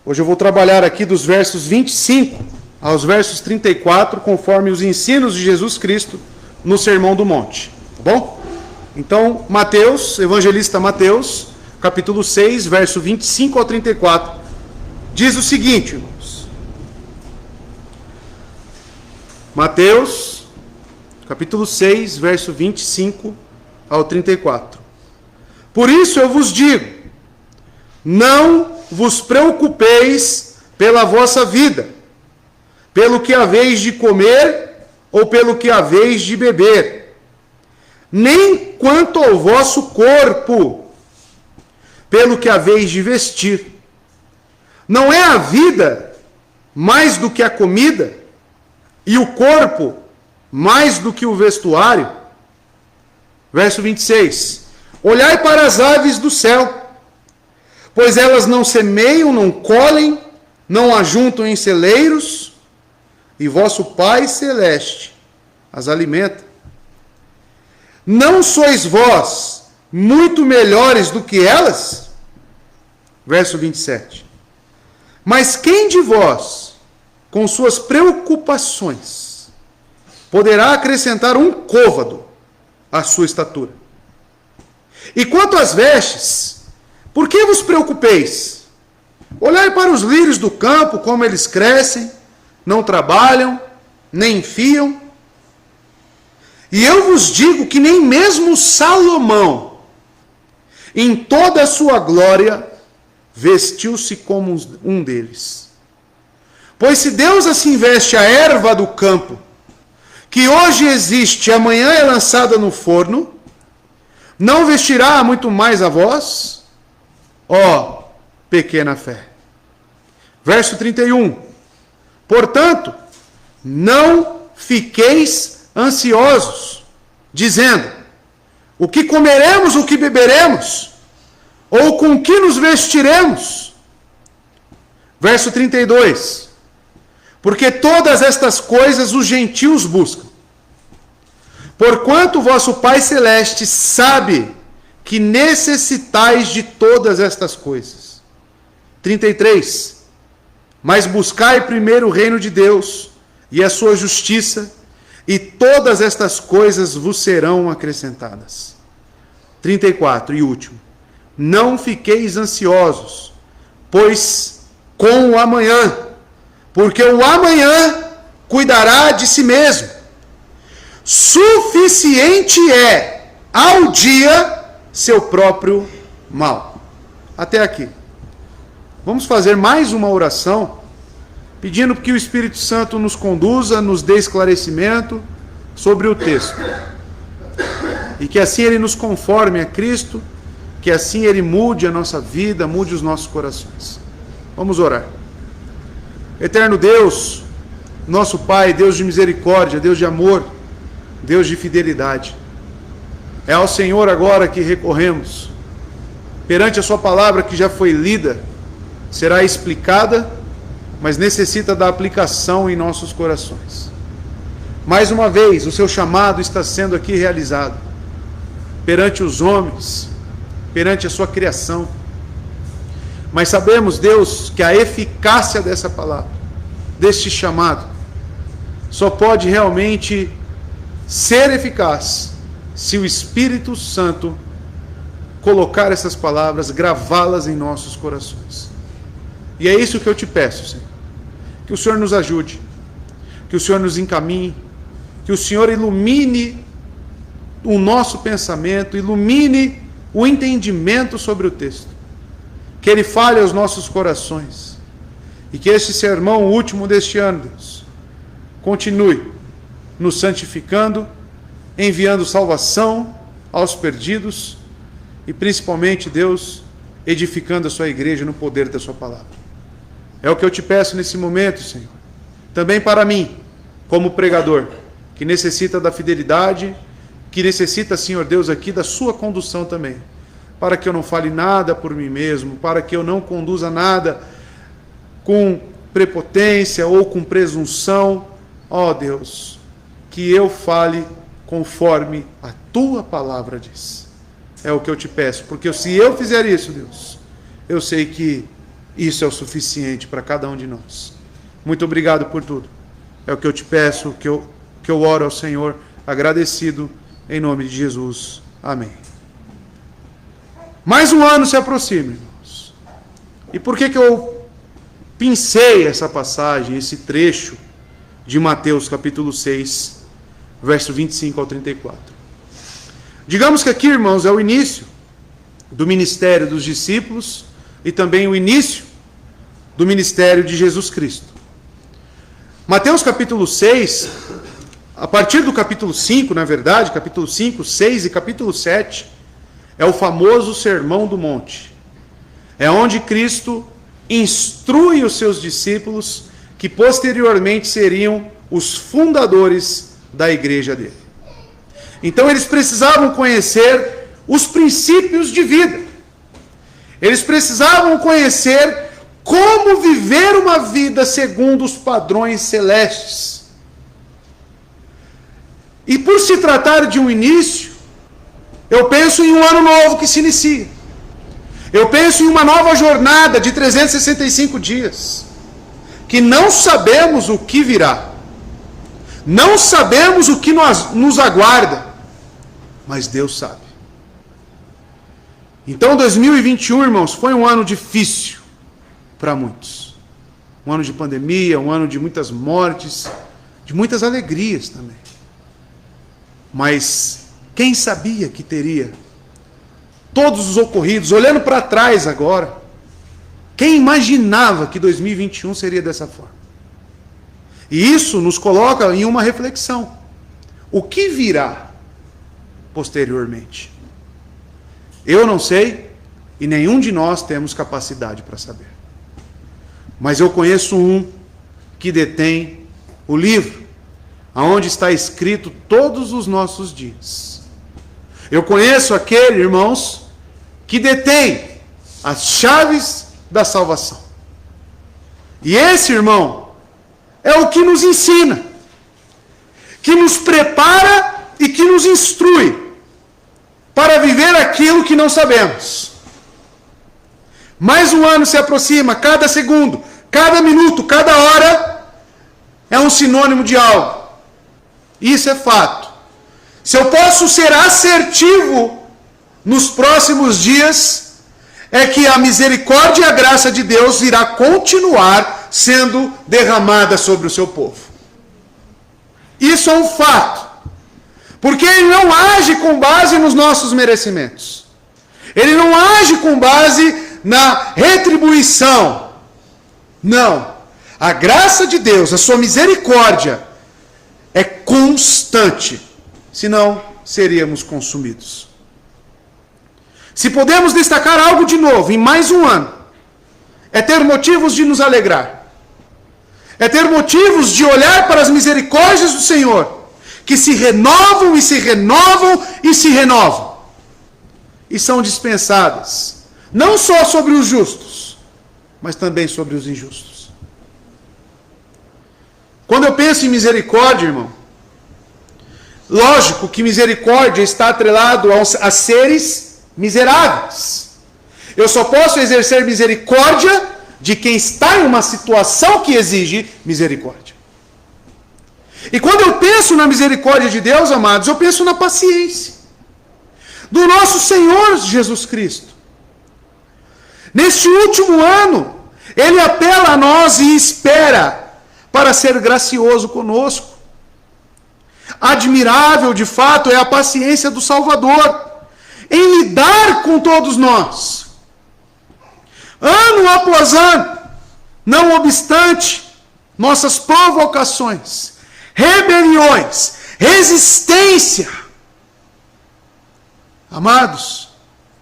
Hoje eu vou trabalhar aqui dos versos 25 aos versos 34, conforme os ensinos de Jesus Cristo no Sermão do Monte. Tá bom? Então, Mateus, evangelista Mateus, capítulo 6, verso 25 ao 34, diz o seguinte, irmãos. Mateus, capítulo 6, verso 25 ao 34. Por isso eu vos digo, não vos preocupeis pela vossa vida, pelo que haveis de comer ou pelo que haveis de beber, nem quanto ao vosso corpo, pelo que haveis de vestir. Não é a vida mais do que a comida, e o corpo mais do que o vestuário? Verso 26. Olhai para as aves do céu, pois elas não semeiam, não colhem, não ajuntam em celeiros, e vosso Pai Celeste as alimenta. Não sois vós muito melhores do que elas? Verso 27. Mas quem de vós, com suas preocupações, poderá acrescentar um côvado à sua estatura? E quanto às vestes, por que vos preocupeis? Olhai para os lírios do campo, como eles crescem, não trabalham, nem fiam. E eu vos digo que nem mesmo Salomão, em toda a sua glória, vestiu-se como um deles. Pois se Deus assim veste a erva do campo, que hoje existe e amanhã é lançada no forno, não vestirá muito mais a vós, ó pequena fé. Verso 31. Portanto, não fiqueis ansiosos, dizendo, o que comeremos, o que beberemos, ou com que nos vestiremos? Verso 32. Porque todas estas coisas os gentios buscam. Porquanto vosso Pai Celeste sabe que necessitais de todas estas coisas. 33. Mas buscai primeiro o reino de Deus e a sua justiça, e todas estas coisas vos serão acrescentadas. 34, e último. Não fiqueis ansiosos, pois com o amanhã, porque o amanhã cuidará de si mesmo. Suficiente é ao dia seu próprio mal. Até aqui. Vamos fazer mais uma oração, pedindo que o Espírito Santo nos conduza, nos dê esclarecimento sobre o texto. E que assim ele nos conforme a Cristo, que assim ele mude a nossa vida, mude os nossos corações. Vamos orar. Eterno Deus, nosso Pai, Deus de misericórdia, Deus de amor, Deus de fidelidade. É ao Senhor agora que recorremos. Perante a sua palavra que já foi lida, será explicada, mas necessita da aplicação em nossos corações. Mais uma vez, o seu chamado está sendo aqui realizado. Perante os homens, perante a sua criação. Mas sabemos, Deus, que a eficácia dessa palavra, deste chamado, só pode realmente ser eficaz se o Espírito Santo colocar essas palavras, gravá-las em nossos corações. E é isso que eu te peço, Senhor. Que o Senhor nos ajude, que o Senhor nos encaminhe, que o Senhor ilumine o nosso pensamento, ilumine o entendimento sobre o texto. Que Ele fale aos nossos corações. E que este sermão último deste ano, Deus, continue nos santificando, enviando salvação aos perdidos e principalmente, Deus, edificando a sua igreja no poder da sua palavra. É o que eu te peço nesse momento, Senhor. Também para mim, como pregador, que necessita da fidelidade, que necessita, Senhor Deus, aqui da sua condução também, para que eu não fale nada por mim mesmo, para que eu não conduza nada com prepotência ou com presunção. Ó Deus, que eu fale conforme a tua palavra diz. É o que eu te peço, porque se eu fizer isso, Deus, eu sei que Isso é o suficiente para cada um de nós. Muito obrigado por tudo. É o que eu te peço, que eu oro ao Senhor, agradecido, em nome de Jesus. Amém. Mais um ano se aproxima, irmãos. E por que eu pincei essa passagem, esse trecho de Mateus capítulo 6, verso 25 ao 34? Digamos que aqui, irmãos, é o início do ministério dos discípulos e também o início do ministério de Jesus Cristo. Mateus capítulo 6, a partir do capítulo 5, na verdade, capítulo 5, 6 e capítulo 7, é o famoso Sermão do Monte. É onde Cristo instrui os seus discípulos, que posteriormente seriam os fundadores da igreja dele. Então eles precisavam conhecer os princípios de vida. Eles precisavam conhecer como viver uma vida segundo os padrões celestes. E por se tratar de um início, eu penso em um ano novo que se inicia. Eu penso em uma nova jornada de 365 dias, que não sabemos o que virá. Não sabemos o que nos aguarda, mas Deus sabe. Então 2021, irmãos, foi um ano difícil para muitos. Um ano de pandemia, um ano de muitas mortes, de muitas alegrias também. Mas quem sabia que teria todos os ocorridos, olhando para trás agora, quem imaginava que 2021 seria dessa forma? E isso nos coloca em uma reflexão. O que virá posteriormente? Eu não sei, e nenhum de nós temos capacidade para saber. Mas eu conheço um que detém o livro, onde está escrito todos os nossos dias. Eu conheço aquele, irmãos, que detém as chaves da salvação. E esse, irmão, é o que nos ensina, que nos prepara e que nos instrui para viver aquilo que não sabemos. Mais um ano se aproxima, cada segundo, cada minuto, cada hora é um sinônimo de algo. Isso é fato. Se eu posso ser assertivo nos próximos dias, é que a misericórdia e a graça de Deus irá continuar sendo derramada sobre o seu povo. Isso é um fato. Porque Ele não age com base nos nossos merecimentos. Ele não age com base na retribuição. Não. A graça de Deus, a sua misericórdia, é constante. Senão, seríamos consumidos. Se podemos destacar algo de novo em mais um ano, é ter motivos de nos alegrar. É ter motivos de olhar para as misericórdias do Senhor, que se renovam e se renovam e se renovam. E são dispensadas, não só sobre os justos, mas também sobre os injustos. Quando eu penso em misericórdia, irmão, lógico que misericórdia está atrelado a seres miseráveis. Eu só posso exercer misericórdia de quem está em uma situação que exige misericórdia. E quando eu penso na misericórdia de Deus, amados, eu penso na paciência do nosso Senhor Jesus Cristo. Neste último ano, Ele apela a nós e espera para ser gracioso conosco. Admirável, de fato, é a paciência do Salvador em lidar com todos nós. Ano após ano, não obstante nossas provocações, rebeliões, resistência. Amados,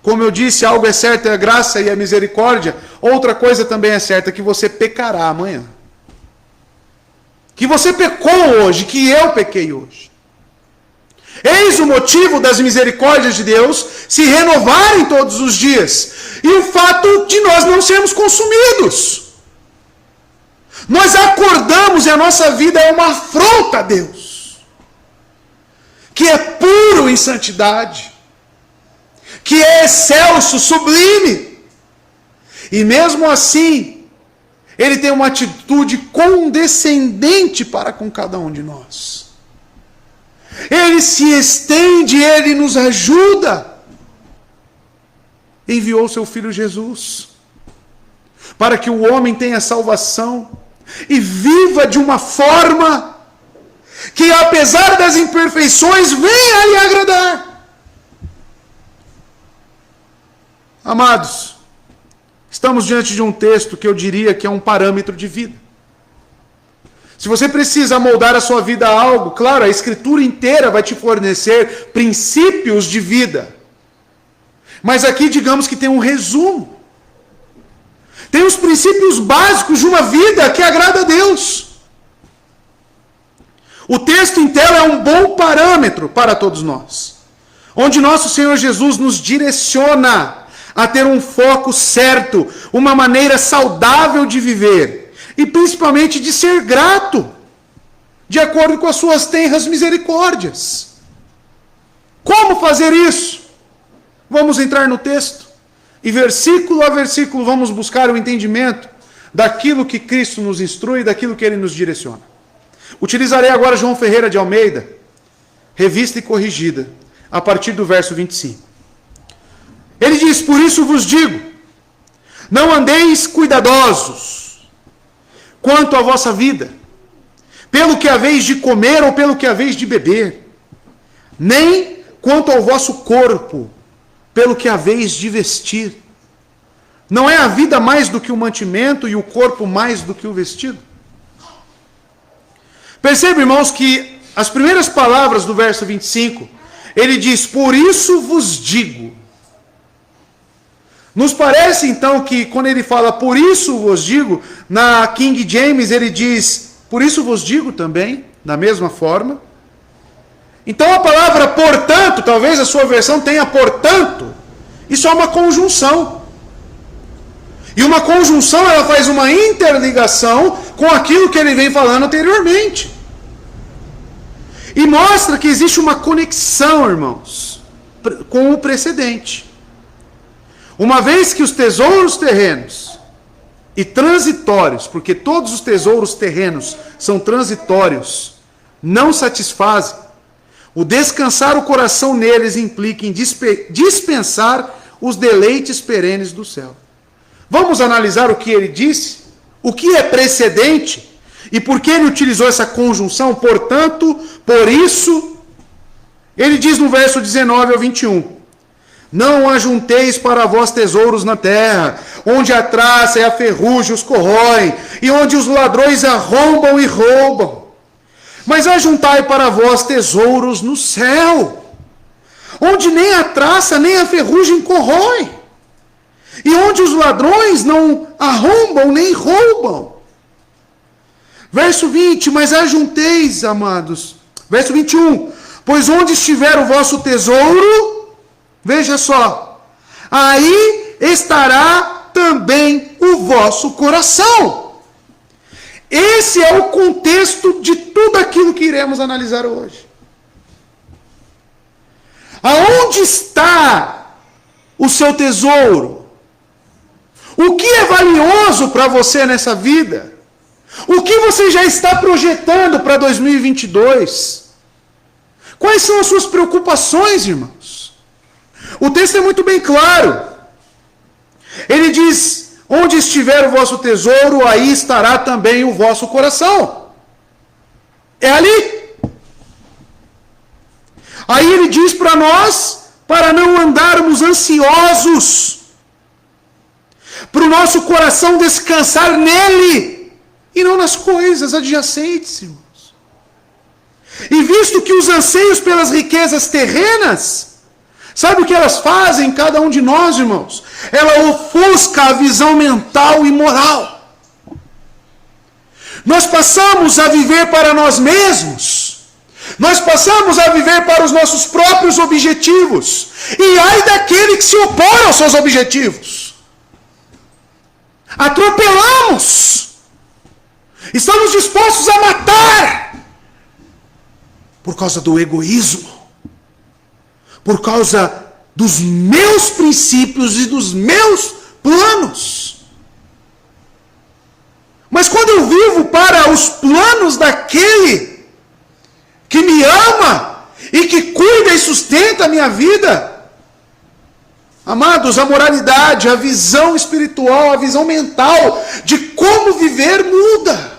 como eu disse, algo é certo, é a graça e a misericórdia. Outra coisa também é certa, que você pecará amanhã. Que você pecou hoje, que eu pequei hoje. Eis o motivo das misericórdias de Deus se renovarem todos os dias. E o fato de nós não sermos consumidos. Nós acordamos e a nossa vida é uma afronta a Deus, que é puro em santidade, que é excelso, sublime. E mesmo assim, Ele tem uma atitude condescendente para com cada um de nós. Ele se estende, Ele nos ajuda. Enviou seu Filho Jesus para que o homem tenha salvação e viva de uma forma que, apesar das imperfeições, venha a lhe agradar. Amados, estamos diante de um texto que eu diria que é um parâmetro de vida. Se você precisa moldar a sua vida a algo, claro, a Escritura inteira vai te fornecer princípios de vida. Mas aqui, digamos que tem um resumo. Tem os princípios básicos de uma vida que agrada a Deus. O texto inteiro é um bom parâmetro para todos nós, onde nosso Senhor Jesus nos direciona a ter um foco certo, uma maneira saudável de viver, e principalmente de ser grato, de acordo com as suas tenras misericórdias. Como fazer isso? Vamos entrar no texto, e versículo a versículo vamos buscar o entendimento daquilo que Cristo nos instrui, daquilo que Ele nos direciona. Utilizarei agora João Ferreira de Almeida, revista e corrigida, a partir do verso 25. Ele diz: por isso vos digo, não andeis cuidadosos quanto à vossa vida, pelo que haveis de comer ou pelo que haveis de beber, nem quanto ao vosso corpo, pelo que haveis de vestir. Não é a vida mais do que o mantimento e o corpo mais do que o vestido? Percebe, irmãos, que as primeiras palavras do verso 25, ele diz: por isso vos digo. Nos parece, então, que quando ele fala por isso vos digo, na King James ele diz por isso vos digo também, da mesma forma. Então a palavra portanto, talvez a sua versão tenha portanto, isso é uma conjunção. E uma conjunção, ela faz uma interligação com aquilo que ele vem falando anteriormente. E mostra que existe uma conexão, irmãos, com o precedente. Uma vez que os tesouros terrenos e transitórios, porque todos os tesouros terrenos são transitórios, não satisfazem, o descansar o coração neles implica em dispensar os deleites perenes do céu. Vamos analisar o que ele disse? O que é precedente? E por que ele utilizou essa conjunção? Portanto, por isso, ele diz no verso 19 ao 21. Não ajunteis para vós tesouros na terra, onde a traça e a ferrugem os corroem, e onde os ladrões arrombam e roubam. Mas ajuntai para vós tesouros no céu, onde nem a traça nem a ferrugem corroem, e onde os ladrões não arrombam nem roubam. Verso 20, mas ajunteis, amados. Verso 21, pois onde estiver o vosso tesouro, veja só, aí estará também o vosso coração. Esse é o contexto de tudo aquilo que iremos analisar hoje. Aonde está o seu tesouro? O que é valioso para você nessa vida? O que você já está projetando para 2022? Quais são as suas preocupações, irmãos? O texto é muito bem claro. Ele diz: onde estiver o vosso tesouro, aí estará também o vosso coração. É ali. Aí ele diz para nós, para não andarmos ansiosos, para o nosso coração descansar nele, e não nas coisas adjacentes, irmãos. E visto que os anseios pelas riquezas terrenas, sabe o que elas fazem em cada um de nós, irmãos? Ela ofusca a visão mental e moral. Nós passamos a viver para nós mesmos. Nós passamos a viver para os nossos próprios objetivos. E ai daquele que se opõe aos seus objetivos. Atropelamos. Estamos dispostos a matar. Por causa do egoísmo. Por causa dos meus princípios e dos meus planos. Mas quando eu vivo para os planos daquele que me ama e que cuida e sustenta a minha vida, amados, a moralidade, a visão espiritual, a visão mental de como viver muda.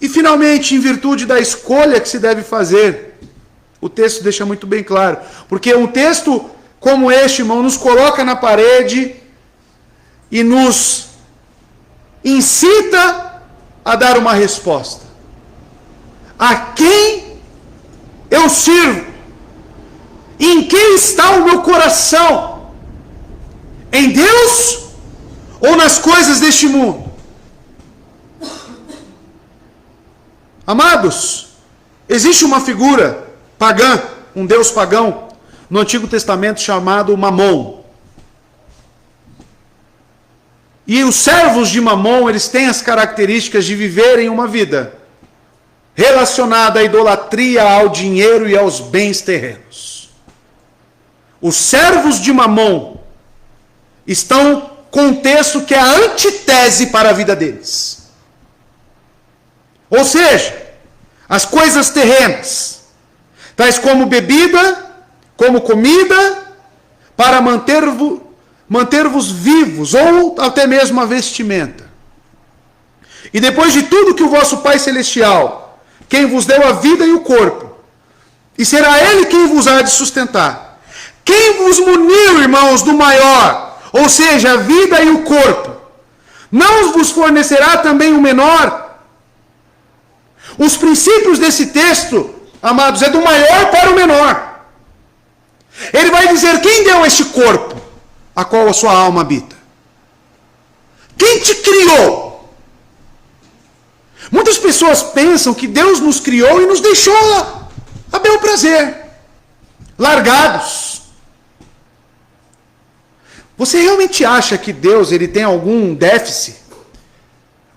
E finalmente, em virtude da escolha que se deve fazer, o texto deixa muito bem claro, porque um texto como este, irmão, nos coloca na parede e nos incita a dar uma resposta. A quem eu sirvo? Em quem está o meu coração? Em Deus ou nas coisas deste mundo? Amados, existe uma figura pagã, um deus pagão, no Antigo Testamento chamado Mamon. E os servos de Mamon, eles têm as características de viverem uma vida relacionada à idolatria, ao dinheiro e aos bens terrenos. Os servos de Mamon estão com um texto que é a antítese para a vida deles. Ou seja, as coisas terrenas, tais como bebida, como comida, para manter-vos vivos, ou até mesmo a vestimenta. E depois de tudo que o vosso Pai Celestial, quem vos deu a vida e o corpo, e será Ele quem vos há de sustentar, quem vos muniu, irmãos, do maior, ou seja, a vida e o corpo, não vos fornecerá também o menor? Os princípios desse texto, amados, é do maior para o menor. Ele vai dizer quem deu este corpo, a qual a sua alma habita. Quem te criou? Muitas pessoas pensam que Deus nos criou e nos deixou a bel prazer, largados. Você realmente acha que Deus ele tem algum déficit?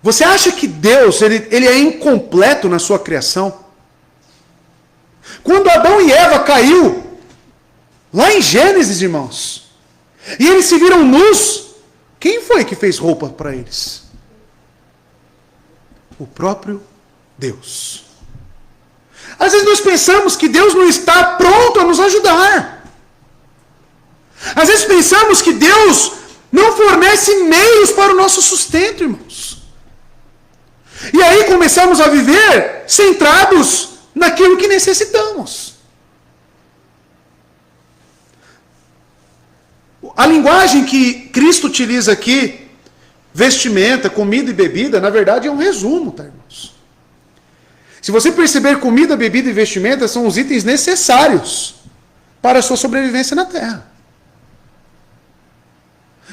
Você acha que Deus ele é incompleto na sua criação? Quando Adão e Eva caiu, lá em Gênesis, irmãos, e eles se viram nus, quem foi que fez roupa para eles? O próprio Deus. Às vezes nós pensamos que Deus não está pronto a nos ajudar. Às vezes pensamos que Deus não fornece meios para o nosso sustento, irmãos. E aí começamos a viver centrados naquilo que necessitamos. A linguagem que Cristo utiliza aqui, vestimenta, comida e bebida, na verdade é um resumo, tá, irmãos? Se você perceber, comida, bebida e vestimenta são os itens necessários para a sua sobrevivência na Terra.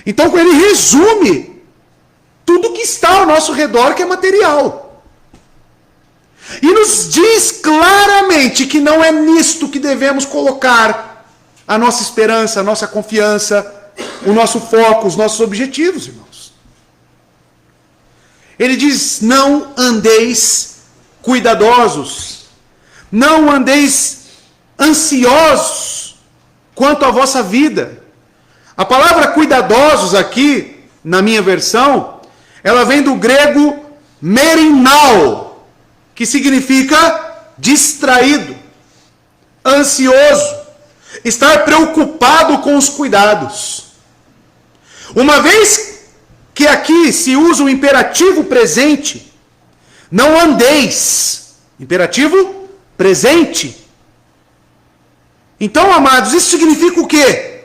Então ele resume tudo que está ao nosso redor que é material. E nos diz claramente que não é nisto que devemos colocar a nossa esperança, a nossa confiança, o nosso foco, os nossos objetivos, irmãos. Ele diz, não andeis cuidadosos, não andeis ansiosos quanto à vossa vida. A palavra cuidadosos aqui, na minha versão, ela vem do grego merinal, que significa distraído, ansioso, estar preocupado com os cuidados. Uma vez que aqui se usa o imperativo presente, não andeis, imperativo presente. Então, amados, isso significa o quê?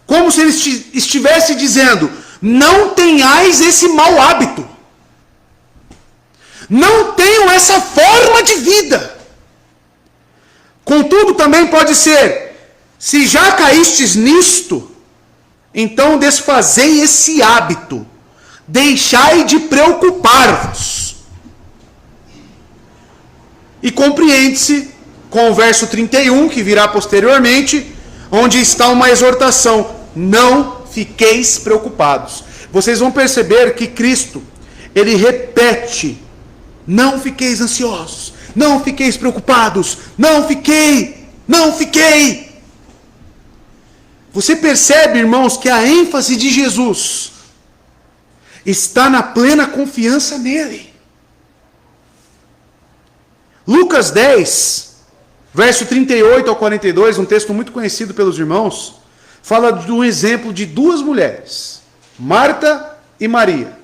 Como se ele estivesse dizendo, não tenhais esse mau hábito. Não tenham essa forma de vida. Contudo, também pode ser, se já caístes nisto, então desfazei esse hábito. Deixai de preocupar-vos. E compreende-se com o verso 31, que virá posteriormente, onde está uma exortação. Não fiqueis preocupados. Vocês vão perceber que Cristo, ele repete, não fiqueis ansiosos, não fiqueis preocupados, não fiquei. Você percebe, irmãos, que a ênfase de Jesus está na plena confiança nele. Lucas 10, verso 38 ao 42, um texto muito conhecido pelos irmãos, fala de um exemplo de duas mulheres, Marta e Maria.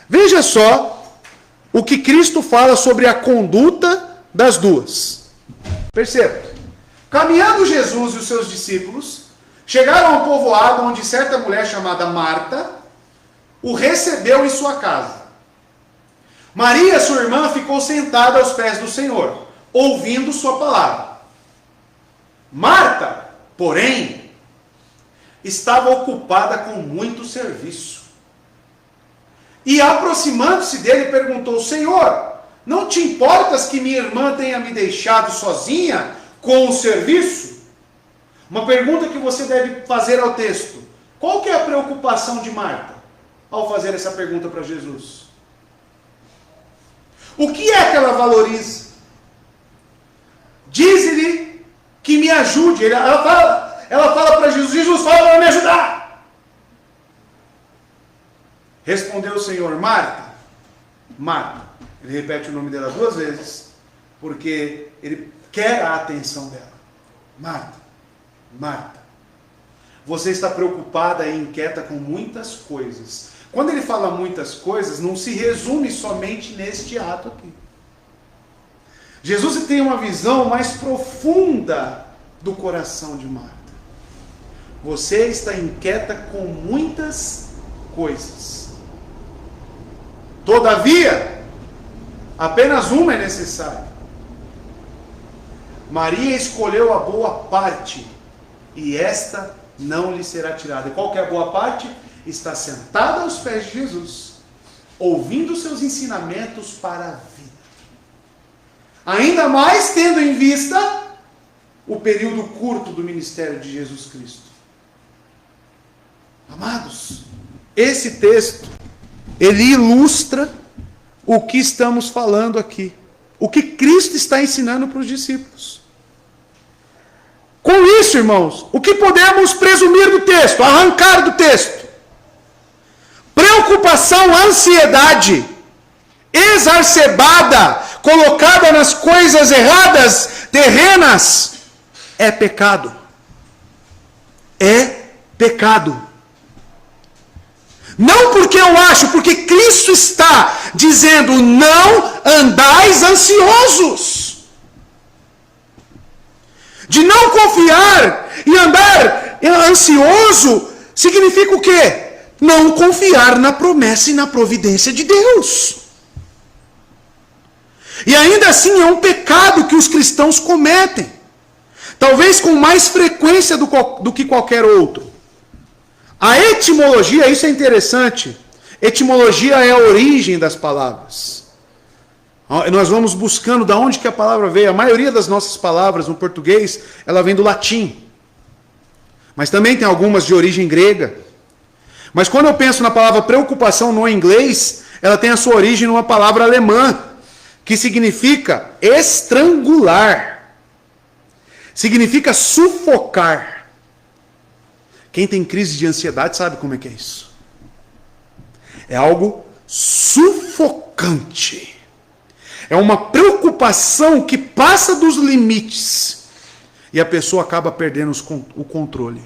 Veja só o que Cristo fala sobre a conduta das duas. Perceba. Caminhando Jesus e os seus discípulos, chegaram a um povoado onde certa mulher chamada Marta o recebeu em sua casa. Maria, sua irmã, ficou sentada aos pés do Senhor, ouvindo sua palavra. Marta, porém, estava ocupada com muito serviço. E aproximando-se dele, perguntou: Senhor, não te importas que minha irmã tenha me deixado sozinha com o serviço? Uma pergunta que você deve fazer ao texto: qual que é a preocupação de Marta ao fazer essa pergunta para Jesus? O que é que ela valoriza? Diz-lhe que me ajude. Ela fala para Jesus: Jesus, fala para me ajudar. Respondeu o Senhor: Marta, Marta. Ele repete o nome dela duas vezes, porque ele quer a atenção dela. Marta, Marta, você está preocupada e inquieta com muitas coisas. Quando ele fala muitas coisas, não se resume somente neste ato aqui. Jesus tem uma visão mais profunda do coração de Marta. Você está inquieta com muitas coisas. Todavia, apenas uma é necessária. Maria escolheu a boa parte, e esta não lhe será tirada. E qual que é a boa parte? Está sentada aos pés de Jesus, ouvindo seus ensinamentos para a vida. Ainda mais tendo em vista o período curto do ministério de Jesus Cristo. Amados, esse texto, ele ilustra o que estamos falando aqui. O que Cristo está ensinando para os discípulos. Com isso, irmãos, o que podemos presumir do texto, arrancar do texto? Preocupação, ansiedade, exacerbada, colocada nas coisas erradas, terrenas, é pecado. É pecado. Não porque eu acho, porque Cristo está dizendo: não andais ansiosos. De não confiar e andar ansioso significa o quê? Não confiar na promessa e na providência de Deus. E ainda assim é um pecado que os cristãos cometem. Talvez com mais frequência do que qualquer outro. A etimologia, isso é interessante. Etimologia é a origem das palavras. Nós vamos buscando de onde que a palavra veio. A maioria das nossas palavras no português, ela vem do latim. Mas também tem algumas de origem grega. Mas quando eu penso na palavra preocupação no inglês, ela tem a sua origem numa palavra alemã, que significa estrangular. Significa sufocar. Quem tem crise de ansiedade sabe como é que é isso. É algo sufocante. É uma preocupação que passa dos limites. E a pessoa acaba perdendo o controle.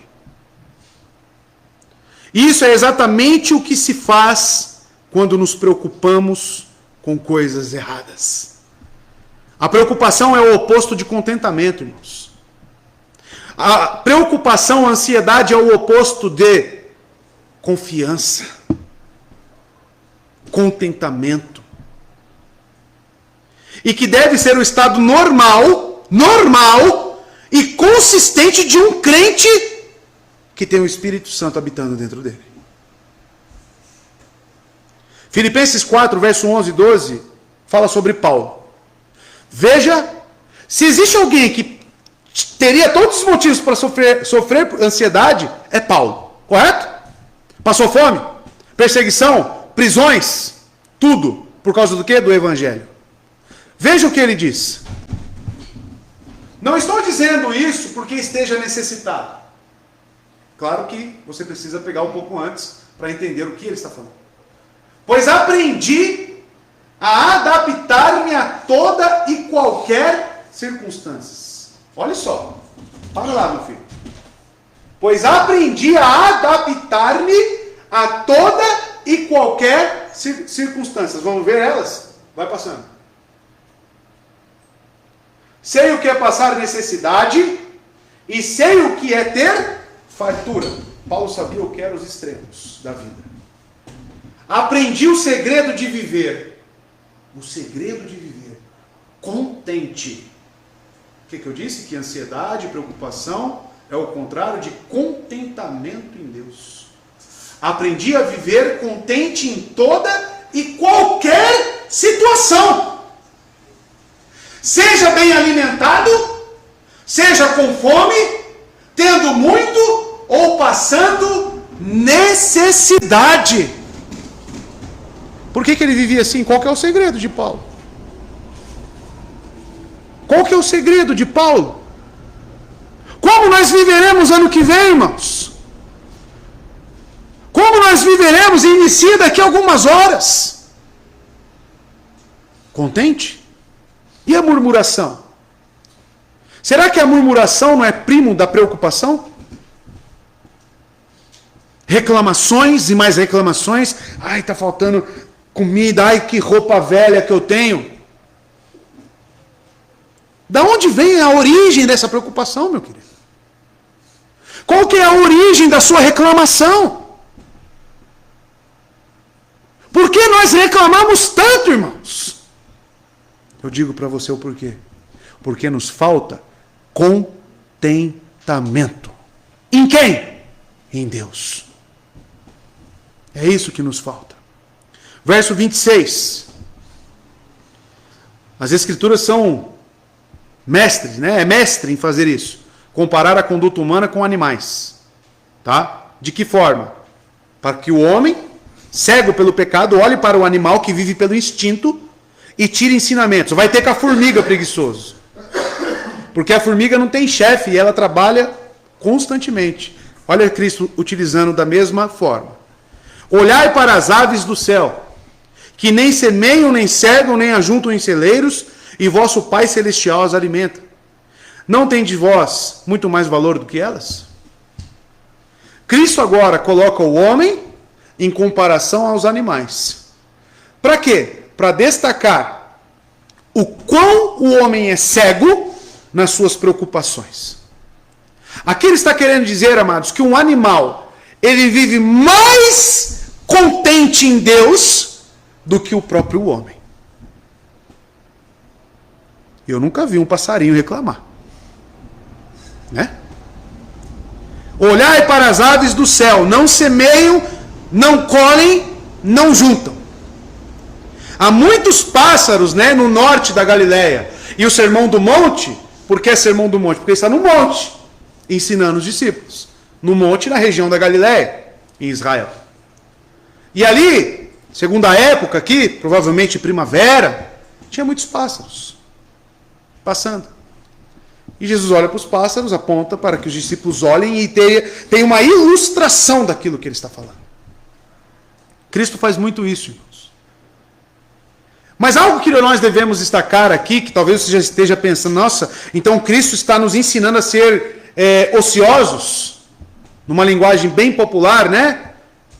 Isso é exatamente o que se faz quando nos preocupamos com coisas erradas. A preocupação é o oposto de contentamento, irmãos. A preocupação, a ansiedade é o oposto de confiança, contentamento. E que deve ser o estado normal e consistente de um crente que tem o Espírito Santo habitando dentro dele. Filipenses 4, verso 11 e 12, fala sobre Paulo. Veja, se existe alguém que teria todos os motivos para sofrer ansiedade, é Paulo. Correto? Passou fome, perseguição, prisões, tudo. Por causa do quê? Do Evangelho. Veja o que ele diz. Não estou dizendo isso porque esteja necessitado. Claro que você precisa pegar um pouco antes para entender o que ele está falando. Pois aprendi a adaptar-me a toda e qualquer circunstância. Olha só, para lá, meu filho. Pois aprendi a adaptar-me a toda e qualquer circunstância. Vamos ver elas? Vai passando. Sei o que é passar necessidade e sei o que é ter fartura. Paulo sabia o que eram os extremos da vida. Aprendi o segredo de viver. O segredo de viver. Contente. O que eu disse? Que ansiedade, preocupação é o contrário de contentamento em Deus. Aprendi a viver contente em toda e qualquer situação. Seja bem alimentado, seja com fome, tendo muito ou passando necessidade. Por que ele vivia assim? Qual que é o segredo de Paulo? Qual que é o segredo de Paulo? Como nós viveremos ano que vem, irmãos? Como nós viveremos e inicia daqui a algumas horas? Contente? E a murmuração? Será que a murmuração não é primo da preocupação? Reclamações e mais reclamações. Ai, está faltando comida. Ai, que roupa velha que eu tenho. Da onde vem a origem dessa preocupação, meu querido? Qual que é a origem da sua reclamação? Por que nós reclamamos tanto, irmãos? Eu digo para você o porquê. Porque nos falta contentamento. Em quem? Em Deus. É isso que nos falta. Verso 26. As Escrituras são mestres, né? É mestre em fazer isso. Comparar a conduta humana com animais. Tá? De que forma? Para que o homem, cego pelo pecado, olhe para o animal que vive pelo instinto e tire ensinamentos. Vai ter com a formiga, preguiçoso. Porque a formiga não tem chefe e ela trabalha constantemente. Olha Cristo utilizando da mesma forma. Olhai para as aves do céu, que nem semeiam, nem cegam, nem ajuntam em celeiros, e vosso Pai Celestial as alimenta. Não tem de vós muito mais valor do que elas? Cristo agora coloca o homem em comparação aos animais. Para quê? Para destacar o quão o homem é cego nas suas preocupações. Aqui ele está querendo dizer, amados, que um animal, ele vive mais contente em Deus do que o próprio homem. Eu nunca vi um passarinho reclamar. Né? Olhai para as aves do céu, não semeiam, não colhem, não juntam. Há muitos pássaros, né, no norte da Galileia. E o Sermão do Monte, por que Sermão do Monte? Porque está no monte, ensinando os discípulos. No monte, na região da Galileia, em Israel. E ali, segundo a época aqui, provavelmente primavera, tinha muitos pássaros passando. E Jesus olha para os pássaros, aponta para que os discípulos olhem e tenham uma ilustração daquilo que ele está falando. Cristo faz muito isso, irmãos. Mas algo que nós devemos destacar aqui, que talvez você já esteja pensando, nossa, então Cristo está nos ensinando a ser ociosos, numa linguagem bem popular, né?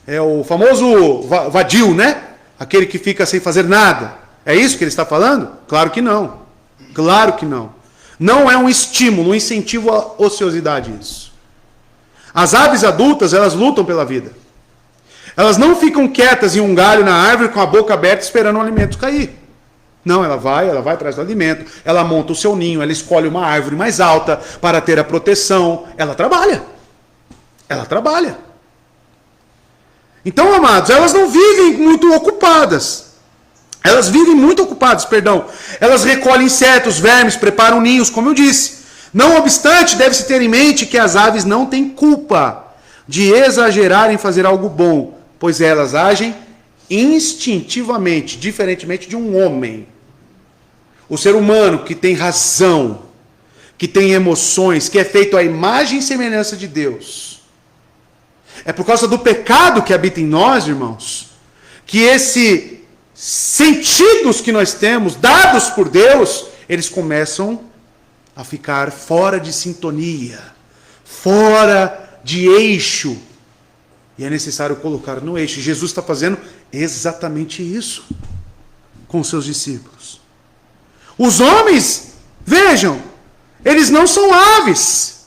É o famoso vadio, né? Aquele que fica sem fazer nada. É isso que ele está falando? Claro que não. Claro que não. Não é um estímulo, um incentivo à ociosidade isso. As aves adultas, elas lutam pela vida. Elas não ficam quietas em um galho na árvore com a boca aberta esperando o alimento cair. Não, ela vai atrás do alimento, ela monta o seu ninho, ela escolhe uma árvore mais alta para ter a proteção. Ela trabalha. Ela trabalha. Então, amados, elas não vivem muito ocupadas. Elas vivem muito ocupadas, perdão. Elas recolhem insetos, vermes, preparam ninhos, como eu disse. Não obstante, deve-se ter em mente que as aves não têm culpa de exagerar em fazer algo bom, pois elas agem instintivamente, diferentemente de um homem. O ser humano que tem razão, que tem emoções, que é feito à imagem e semelhança de Deus, É por causa do pecado que habita em nós, irmãos, que esses sentidos que nós temos, dados por Deus, eles começam a ficar fora de sintonia, fora de eixo. E é necessário colocar no eixo. Jesus está fazendo exatamente isso com seus discípulos. Os homens, vejam, eles não são aves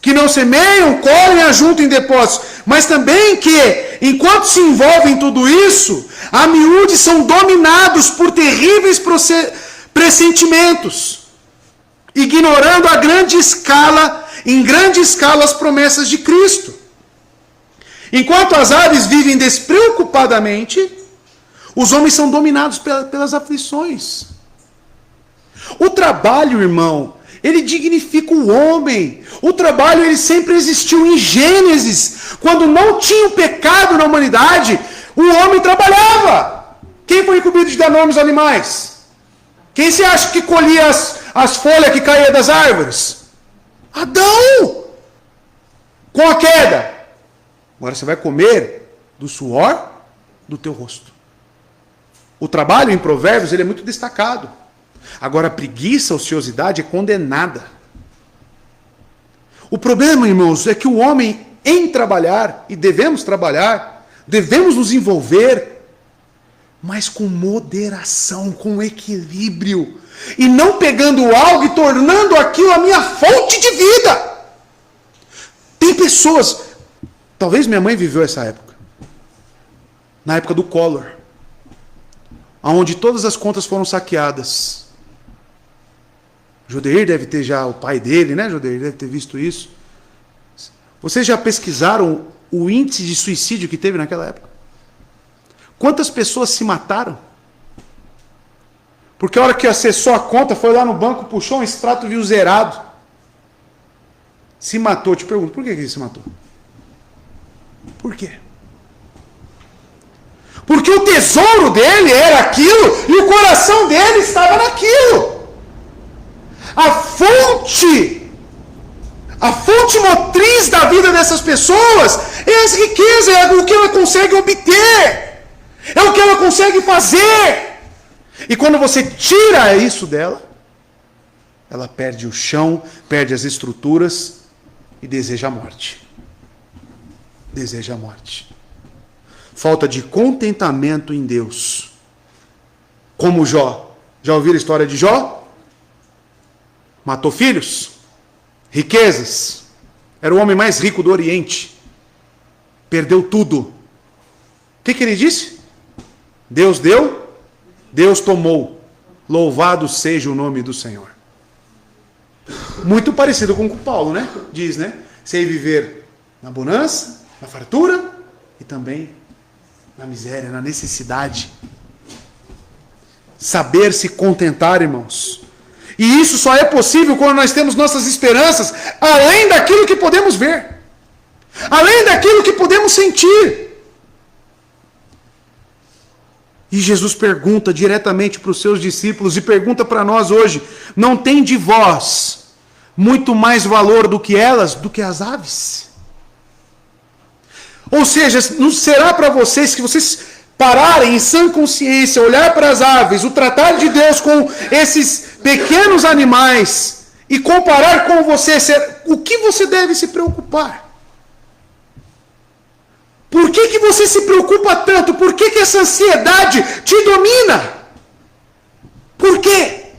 que não semeiam, colhem, ajuntam em depósitos, mas também que, enquanto se envolvem em tudo isso, a miúde são dominados por terríveis pressentimentos, ignorando em grande escala as promessas de Cristo. Enquanto as aves vivem despreocupadamente, os homens são dominados pelas aflições. O trabalho, irmão, ele dignifica o homem. O trabalho, ele sempre existiu em Gênesis. Quando não tinha o pecado na humanidade, o homem trabalhava. Quem foi incumbido de dar nome aos animais? Quem se acha que colhia as folhas que caíam das árvores? Adão! Com a queda. Agora você vai comer do suor do teu rosto. O trabalho em Provérbios, ele é muito destacado. Agora a preguiça, a ociosidade é condenada. O problema, irmãos, é que o homem, em trabalhar, e devemos trabalhar, devemos nos envolver, mas com moderação, com equilíbrio, e não pegando algo e tornando aquilo a minha fonte de vida. Tem pessoas, talvez minha mãe viveu essa época, na época do Collor, onde todas as contas foram saqueadas. Jodeir deve ter já, o pai dele, né, Jodeir, deve ter visto isso. Vocês já pesquisaram o índice de suicídio que teve naquela época? Quantas pessoas se mataram? Porque a hora que acessou a conta, foi lá no banco, puxou um extrato, viu zerado. Se matou. Eu te pergunto, por que ele se matou? Por quê? Porque o tesouro dele era aquilo e o coração dele estava naquilo. A fonte motriz da vida dessas pessoas é as riquezas, é o que ela consegue obter, é o que ela consegue fazer. E quando você tira isso dela, ela perde o chão, perde as estruturas e deseja a morte. Deseja a morte. Falta de contentamento em Deus. Como Jó. Já ouviram a história de Jó? Matou filhos, riquezas, era o homem mais rico do Oriente, perdeu tudo. O que ele disse? Deus deu, Deus tomou, louvado seja o nome do Senhor. Muito parecido com o que Paulo, né? Diz, né? Sei viver na bonança, na fartura e também na miséria, na necessidade. Saber se contentar, irmãos. E isso só é possível quando nós temos nossas esperanças além daquilo que podemos ver, além daquilo que podemos sentir. E Jesus pergunta diretamente para os seus discípulos e pergunta para nós hoje: não tem de vós muito mais valor do que elas, do que as aves? Ou seja, não será para vocês que vocês pararem em sã consciência, olhar para as aves, o tratar de Deus com esses pequenos animais e comparar com você, o que você deve se preocupar? Por que você se preocupa tanto? Por que essa ansiedade te domina? Por quê?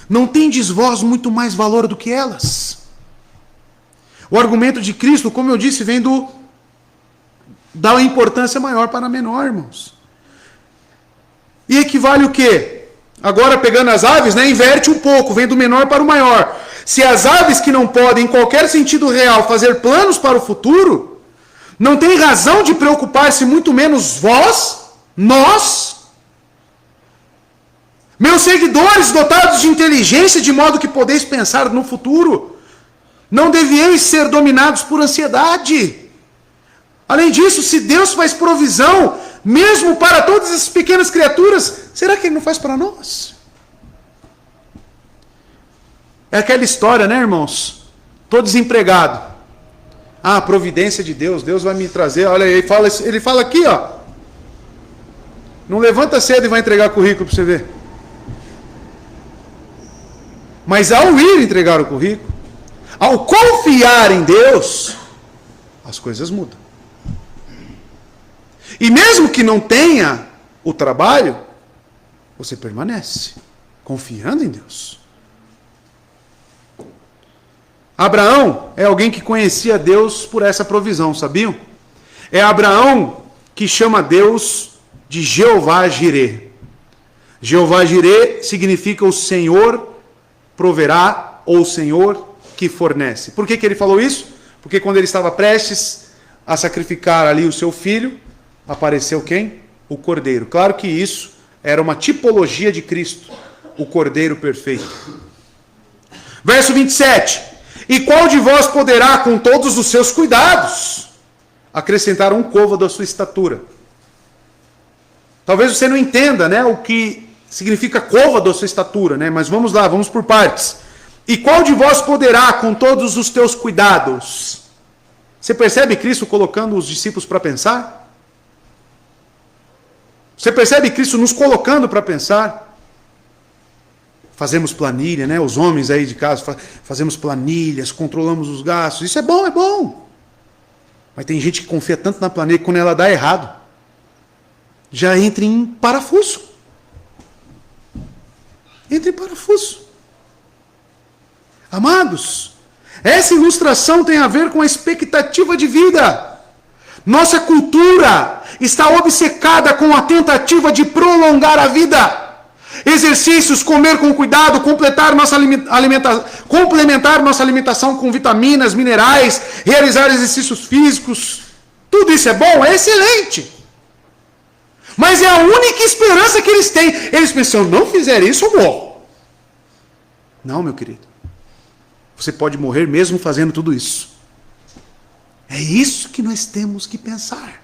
Não tendes vós muito mais valor do que elas? O argumento de Cristo, como eu disse, vem dá uma importância maior para a menor, irmãos. E equivale o quê? Agora, pegando as aves, né, inverte um pouco, vem do menor para o maior. Se as aves que não podem, em qualquer sentido real, fazer planos para o futuro, não tem razão de preocupar-se, muito menos vós, nós, meus seguidores dotados de inteligência, de modo que podeis pensar no futuro, não devieis ser dominados por ansiedade. Além disso, se Deus faz provisão, mesmo para todas essas pequenas criaturas, será que Ele não faz para nós? É aquela história, né, irmãos? Estou desempregado. Ah, a providência de Deus, Deus vai me trazer. Olha, ele fala aqui, ó. Não levanta cedo e vai entregar currículo para você ver. Mas ao ir entregar o currículo, ao confiar em Deus, as coisas mudam. E mesmo que não tenha o trabalho, você permanece confiando em Deus. Abraão é alguém que conhecia Deus por essa provisão, sabiam? É Abraão que chama Deus de Jeová Jirê. Jeová Jirê significa o Senhor proverá, ou o Senhor que fornece. Por que ele falou isso? Porque quando ele estava prestes a sacrificar ali o seu filho, apareceu quem? O Cordeiro. Claro que isso era uma tipologia de Cristo, o Cordeiro perfeito. Verso 27. E qual de vós poderá, com todos os seus cuidados, acrescentar um côvado à sua estatura? Talvez você não entenda, né, o que significa côvado à sua estatura, né? Mas vamos lá, vamos por partes. E qual de vós poderá, com todos os teus cuidados? Você percebe Cristo colocando os discípulos para pensar? Você percebe Cristo nos colocando para pensar? Fazemos planilha, né? Os homens aí de casa fazemos planilhas, controlamos os gastos. Isso é bom, é bom. Mas tem gente que confia tanto na planilha que quando ela dá errado, já entra em parafuso. Entra em parafuso. Amados, essa ilustração tem a ver com a expectativa de vida. Nossa cultura está obcecada com a tentativa de prolongar a vida. Exercícios, comer com cuidado, complementar nossa alimentação com vitaminas, minerais, realizar exercícios físicos. Tudo isso é bom? É excelente. Mas é a única esperança que eles têm. Eles pensam, não fizer isso, eu morro. Não, meu querido. Você pode morrer mesmo fazendo tudo isso. É isso que nós temos que pensar.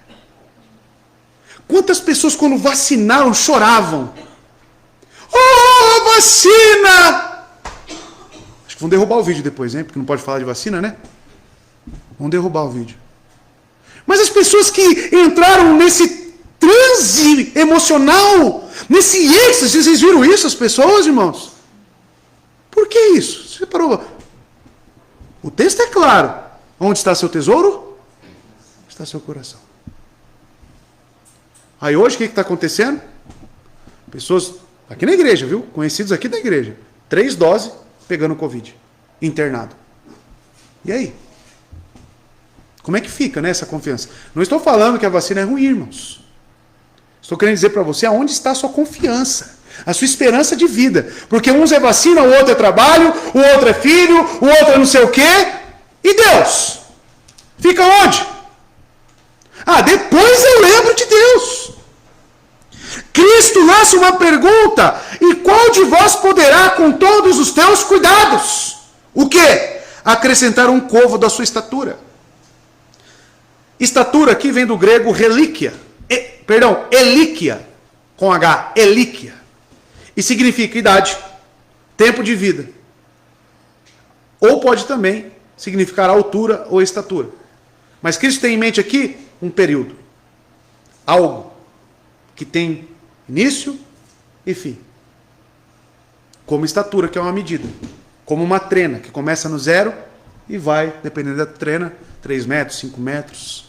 Quantas pessoas quando vacinaram choravam? Oh, vacina! Acho que vão derrubar o vídeo depois, hein? Porque não pode falar de vacina, né? Vão derrubar o vídeo. Mas as pessoas que entraram nesse transe emocional, nesse êxtase, vocês viram isso, as pessoas, irmãos? Por que isso? Você parou? O texto é claro. Onde está seu tesouro? Está seu coração. Aí hoje o que está acontecendo? Pessoas aqui na igreja, viu? Conhecidos aqui da igreja. 3 doses pegando Covid. Internado. E aí? Como é que fica, né, essa confiança? Não estou falando que a vacina é ruim, irmãos. Estou querendo dizer para você aonde está a sua confiança. A sua esperança de vida. Porque uns é vacina, o outro é trabalho, o outro é filho, o outro é não sei o quê. E Deus? Fica onde? Ah, depois eu lembro de Deus. Cristo lança uma pergunta. E qual de vós poderá com todos os teus cuidados? O quê? Acrescentar um côvado à sua estatura. Estatura aqui vem do grego relíquia. Elíquia. Com H. Elíquia. E significa idade, tempo de vida. Ou pode também significar altura ou estatura. Mas Cristo tem em mente aqui um período. Algo que tem início e fim. Como estatura, que é uma medida. Como uma trena, que começa no 0 e vai, dependendo da trena, 3 metros, 5 metros.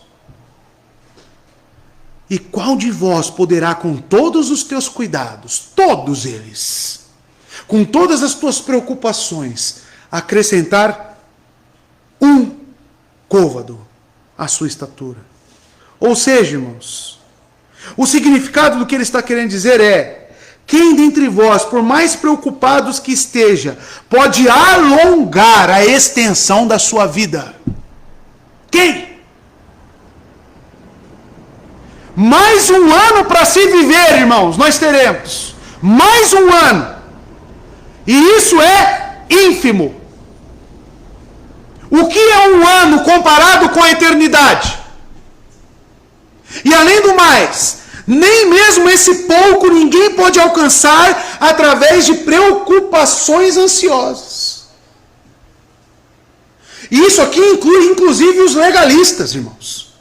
E qual de vós poderá, com todos os teus cuidados, todos eles, com todas as tuas preocupações, acrescentar um côvado à sua estatura? Ou seja, irmãos, o significado do que ele está querendo dizer é: quem dentre vós, por mais preocupados que esteja, pode alongar a extensão da sua vida? Quem? Mais um ano para se viver, irmãos, nós teremos. Mais um ano. E isso é ínfimo. O que é um ano comparado com a eternidade? E além do mais, nem mesmo esse pouco ninguém pode alcançar através de preocupações ansiosas. E isso aqui inclui, inclusive, os legalistas, irmãos.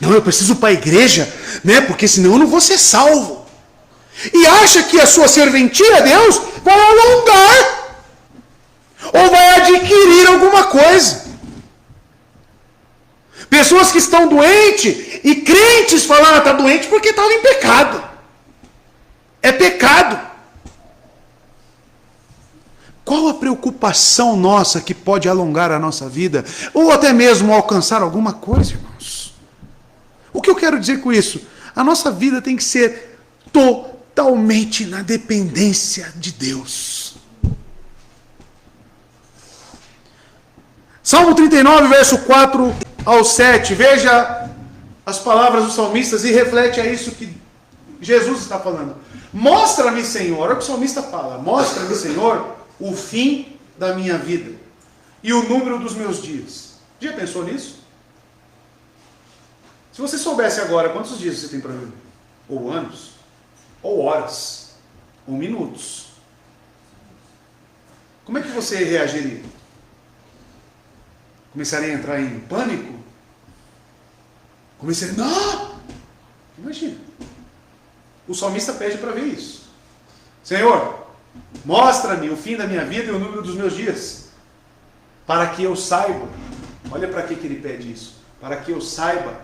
Não, eu preciso ir para a igreja, né? Porque senão eu não vou ser salvo. E acha que a sua serventia a Deus vai alongar. Ou vai adquirir alguma coisa. Pessoas que estão doentes e crentes falam, está doente porque estava em pecado. É pecado. Qual a preocupação nossa que pode alongar a nossa vida? Ou até mesmo alcançar alguma coisa, irmãos? O que eu quero dizer com isso? A nossa vida tem que ser totalmente na dependência de Deus. Salmo 39, verso 4 ao 7. Veja as palavras dos salmistas e reflete a isso que Jesus está falando. Mostra-me, Senhor, olha o que o salmista fala. Mostra-me, Senhor, o fim da minha vida e o número dos meus dias. Já pensou nisso? Se você soubesse agora quantos dias você tem para viver, ou anos, ou horas, ou minutos, como é que você reagiria? Começaria a entrar em pânico? Começaria, não! Imagina. O salmista pede para ver isso. Senhor, mostra-me o fim da minha vida e o número dos meus dias, para que eu saiba. Olha para que ele pede isso. Para que eu saiba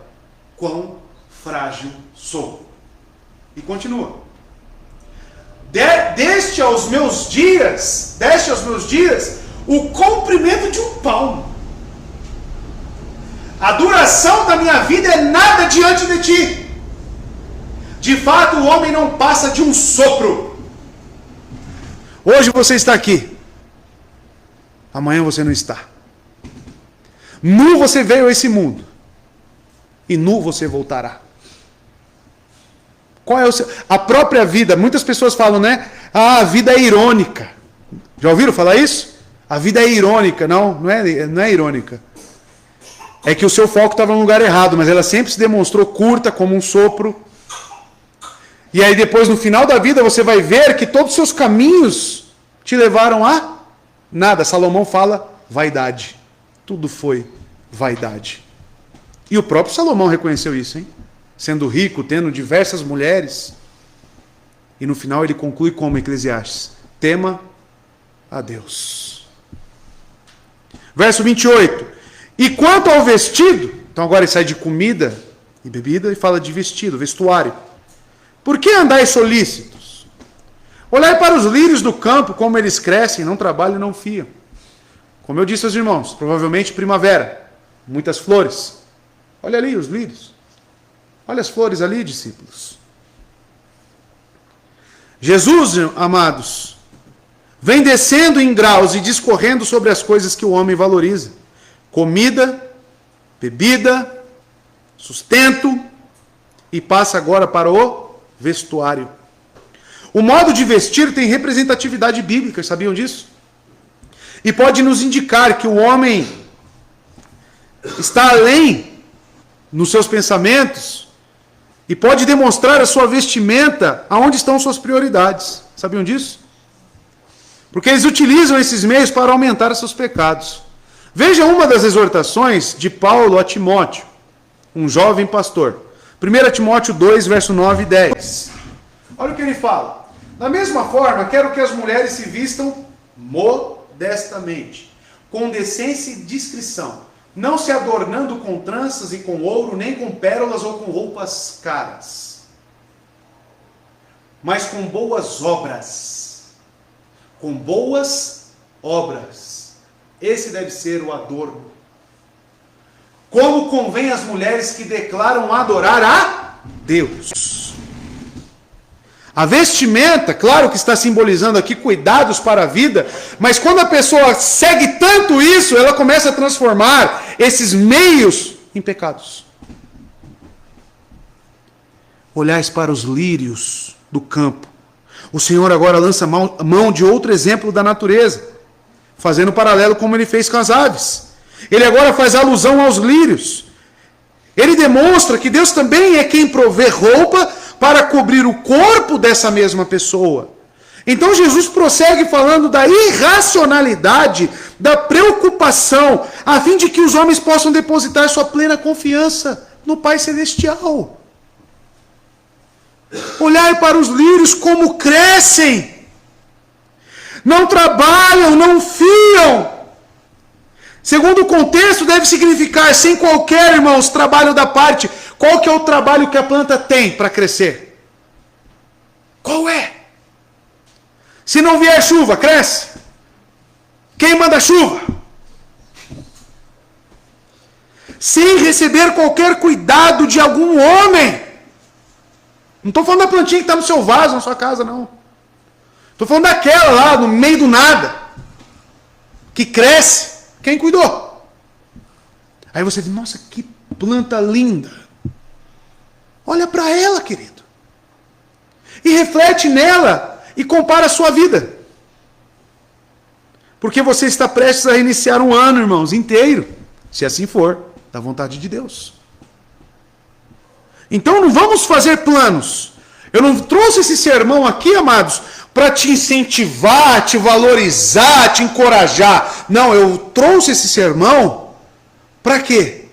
quão frágil sou. E continua. Deste aos meus dias o comprimento de um palmo. A duração da minha vida é nada diante de ti. De fato, o homem não passa de um sopro. Hoje você está aqui. Amanhã você não está. Nu você veio a esse mundo. E nu você voltará. Qual é o seu... A própria vida, muitas pessoas falam, né? Ah, a vida é irônica. Já ouviram falar isso? A vida é irônica. Não é irônica. É que o seu foco estava no lugar errado, mas ela sempre se demonstrou curta, como um sopro. E aí depois, no final da vida, você vai ver que todos os seus caminhos te levaram a nada. Salomão fala vaidade. Tudo foi vaidade. E o próprio Salomão reconheceu isso, hein? Sendo rico, tendo diversas mulheres. E no final ele conclui como Eclesiastes: tema a Deus. Verso 28. E quanto ao vestido, então agora ele sai de comida e bebida e fala de vestido, vestuário. Por que andais solícitos? Olhai para os lírios do campo, como eles crescem, não trabalham e não fiam. Como eu disse aos irmãos, provavelmente primavera, muitas flores. Olha ali os lírios. Olha as flores ali, discípulos. Jesus, amados, vem descendo em graus e discorrendo sobre as coisas que o homem valoriza. Comida, bebida, sustento, e passa agora para o vestuário. O modo de vestir tem representatividade bíblica, sabiam disso? E pode nos indicar que o homem está além nos seus pensamentos e pode demonstrar a sua vestimenta aonde estão suas prioridades. Sabiam disso? Porque eles utilizam esses meios para aumentar os seus pecados. Veja uma das exortações de Paulo a Timóteo, um jovem pastor. 1 Timóteo 2, verso 9 e 10. Olha o que ele fala. Da mesma forma, quero que as mulheres se vistam modestamente, com decência e discrição, não se adornando com tranças e com ouro, nem com pérolas ou com roupas caras, mas com boas obras. Com boas obras. Esse deve ser o adorno. Como convém às mulheres que declaram adorar a Deus. A vestimenta, claro que está simbolizando aqui cuidados para a vida, mas quando a pessoa segue tanto isso, ela começa a transformar esses meios em pecados. Olhais para os lírios do campo. O Senhor agora lança mão de outro exemplo da natureza, fazendo paralelo como ele fez com as aves. Ele agora faz alusão aos lírios. Ele demonstra que Deus também é quem provê roupa para cobrir o corpo dessa mesma pessoa. Então Jesus prossegue falando da irracionalidade da preocupação, a fim de que os homens possam depositar sua plena confiança no Pai Celestial. Olhai para os lírios como crescem. Não trabalham, não fiam. Segundo o contexto, deve significar, sem qualquer, irmãos, trabalho da parte. Qual que é o trabalho que a planta tem para crescer? Qual é? Se não vier chuva, cresce. Quem manda chuva? Sem receber qualquer cuidado de algum homem. Não estou falando da plantinha que está no seu vaso, na sua casa, não. Estou falando daquela lá, no meio do nada, que cresce. Quem cuidou? Aí você diz, nossa, que planta linda. Olha para ela, querido. E reflete nela e compara a sua vida. Porque você está prestes a iniciar um ano, irmãos, inteiro. Se assim for, da vontade de Deus. Então não vamos fazer planos. Eu não trouxe esse sermão aqui, amados, para te incentivar, te valorizar, te encorajar. Não, eu trouxe esse sermão para quê?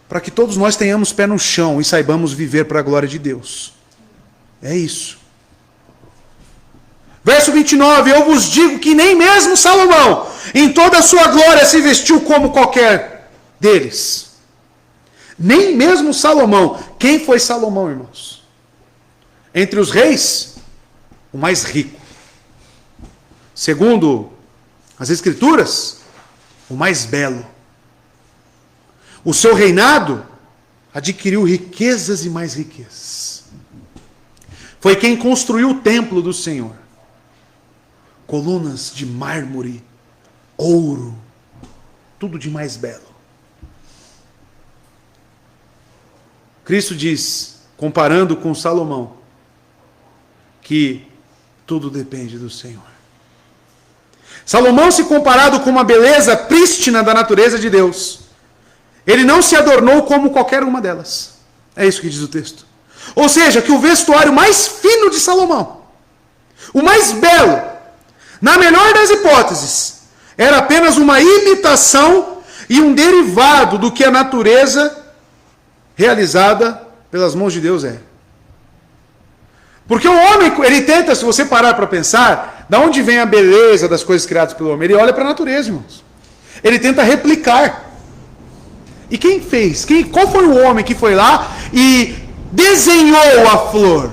Para que todos nós tenhamos pé no chão e saibamos viver para a glória de Deus. É isso. Verso 29, eu vos digo que nem mesmo Salomão, em toda a sua glória, se vestiu como qualquer deles. Nem mesmo Salomão. Quem foi Salomão, irmãos? Entre os reis, o mais rico. Segundo as Escrituras, o mais belo. O seu reinado adquiriu riquezas e mais riquezas. Foi quem construiu o templo do Senhor. Colunas de mármore, ouro, tudo de mais belo. Cristo diz, comparando com Salomão, que tudo depende do Senhor. Salomão, se comparado com uma beleza prístina da natureza de Deus, ele não se adornou como qualquer uma delas. É isso que diz o texto. Ou seja, que o vestuário mais fino de Salomão, o mais belo, na melhor das hipóteses, era apenas uma imitação e um derivado do que a natureza realizada pelas mãos de Deus é. Porque o homem, ele tenta, se você parar para pensar, da onde vem a beleza das coisas criadas pelo homem? Ele olha para a natureza, irmãos. Ele tenta replicar. E quem fez? Qual foi o homem que foi lá e desenhou a flor?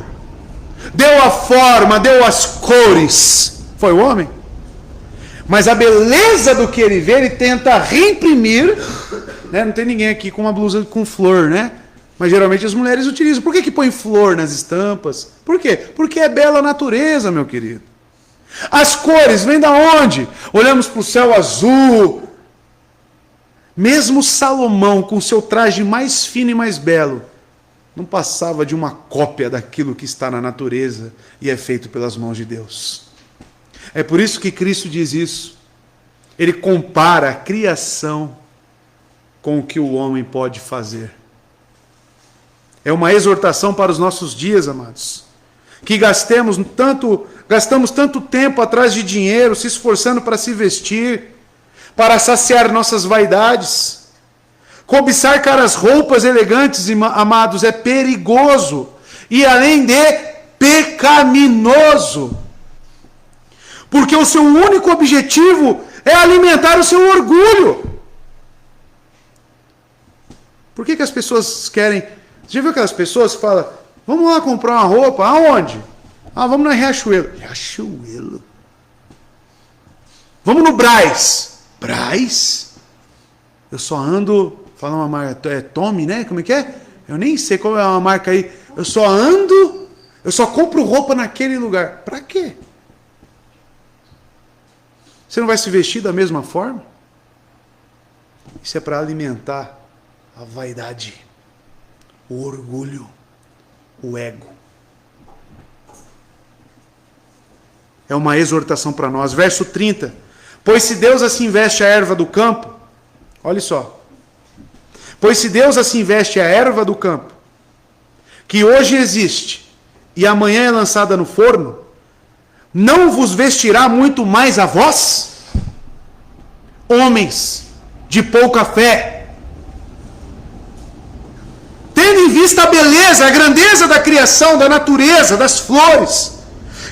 Deu a forma, deu as cores. Foi o homem? Mas a beleza do que ele vê, ele tenta reimprimir. Né? Não tem ninguém aqui com uma blusa com flor, né? Mas geralmente as mulheres utilizam. Por que põe flor nas estampas? Por quê? Porque é bela a natureza, meu querido. As cores vêm da onde? Olhamos para o céu azul. Mesmo Salomão, com seu traje mais fino e mais belo, não passava de uma cópia daquilo que está na natureza e é feito pelas mãos de Deus. É por isso que Cristo diz isso. Ele compara a criação com o que o homem pode fazer. É uma exortação para os nossos dias, amados. Que gastamos tanto tempo atrás de dinheiro, se esforçando para se vestir, para saciar nossas vaidades. Cobiçar caras roupas elegantes, amados, é perigoso. E além de pecaminoso. Porque o seu único objetivo é alimentar o seu orgulho. Por que as pessoas querem... Você já viu aquelas pessoas que falam, vamos lá comprar uma roupa, aonde? Vamos na Riachuelo. Riachuelo? Vamos no Brás. Brás? Eu só ando, fala uma marca, é Tommy, né? Como é que é? Eu nem sei qual é uma marca aí. Eu só compro roupa naquele lugar. Para quê? Você não vai se vestir da mesma forma? Isso é para alimentar a vaidade, o orgulho, o ego. É uma exortação para nós. Verso 30. Pois se Deus assim veste a erva do campo, olha só. Pois se Deus assim veste a erva do campo, que hoje existe e amanhã é lançada no forno, não vos vestirá muito mais a vós? homens de pouca fé. Tendo em vista a beleza, a grandeza da criação, da natureza, das flores,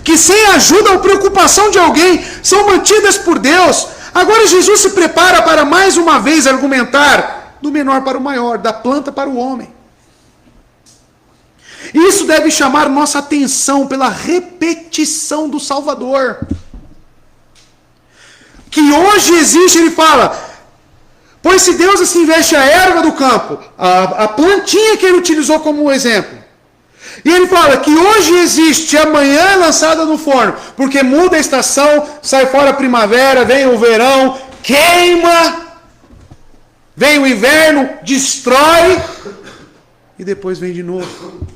que sem a ajuda ou preocupação de alguém são mantidas por Deus, agora Jesus se prepara para mais uma vez argumentar do menor para o maior, da planta para o homem. Isso deve chamar nossa atenção pela repetição do Salvador. Que hoje existe, ele fala, pois se Deus assim veste a erva do campo, a plantinha que ele utilizou como exemplo, e ele fala que hoje existe, amanhã é lançada no forno, porque muda a estação, sai fora a primavera, vem o verão, queima, vem o inverno, destrói, e depois vem de novo.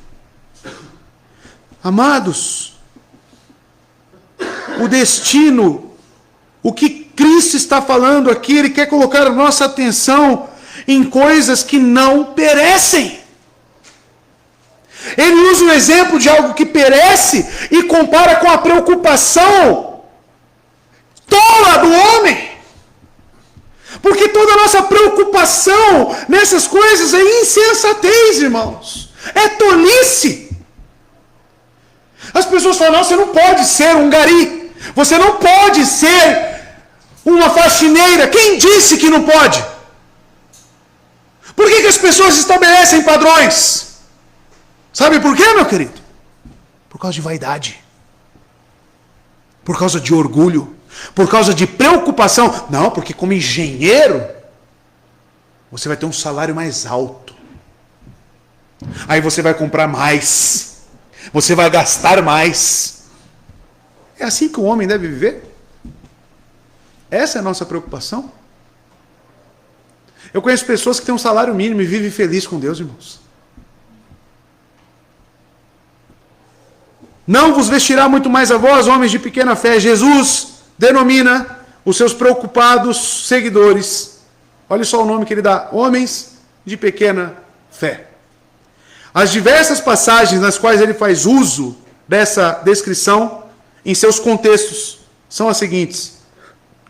Amados, o destino, o que Cristo está falando aqui, ele quer colocar a nossa atenção em coisas que não perecem. Ele usa o exemplo de algo que perece e compara com a preocupação tola do homem. Porque toda a nossa preocupação nessas coisas é insensatez, irmãos. É tolice. As pessoas falam, não, você não pode ser um gari. Você não pode ser uma faxineira. Quem disse que não pode? Por que as pessoas estabelecem padrões? Sabe por quê, meu querido? Por causa de vaidade. Por causa de orgulho. Por causa de preocupação. Não, porque como engenheiro, você vai ter um salário mais alto. Aí você vai comprar mais. Você vai gastar mais. É assim que o homem deve viver? Essa é a nossa preocupação? Eu conheço pessoas que têm um salário mínimo e vivem felizes com Deus, irmãos. Não vos vestirá muito mais a vós, homens de pequena fé. Jesus denomina os seus preocupados seguidores. Olha só o nome que ele dá. Homens de pequena fé. As diversas passagens nas quais ele faz uso dessa descrição, em seus contextos, são as seguintes.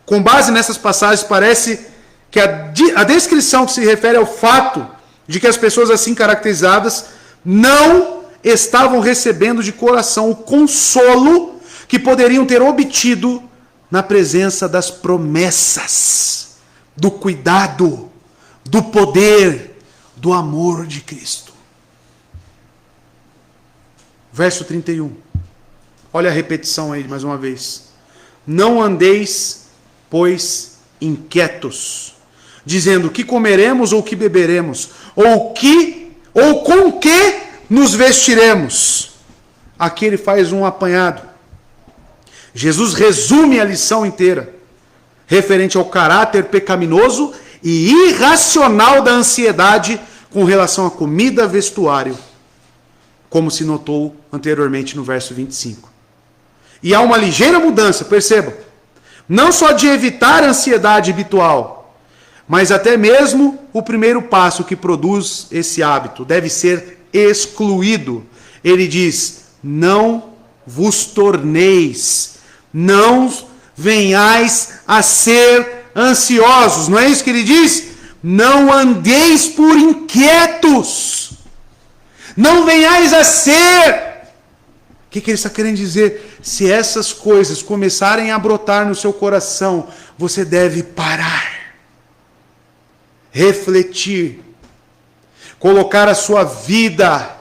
Com base nessas passagens, parece que a descrição que se refere ao fato de que as pessoas assim caracterizadas não estavam recebendo de coração o consolo que poderiam ter obtido na presença das promessas, do cuidado, do poder, do amor de Cristo. Verso 31. Olha a repetição aí mais uma vez. Não andeis, pois, inquietos, dizendo que comeremos ou que beberemos, ou com que nos vestiremos. Aqui ele faz um apanhado. Jesus resume a lição inteira, referente ao caráter pecaminoso e irracional da ansiedade com relação à comida, vestuário, como se notou anteriormente no verso 25. E há uma ligeira mudança, percebam, não só de evitar a ansiedade habitual, mas até mesmo o primeiro passo que produz esse hábito deve ser excluído. Ele diz, não vos torneis, não venhais a ser ansiosos. Não é isso que ele diz? Não andeis por inquietos. Não venhais a ser. O que ele está querendo dizer? Se essas coisas começarem a brotar no seu coração, você deve parar, refletir, colocar a sua vida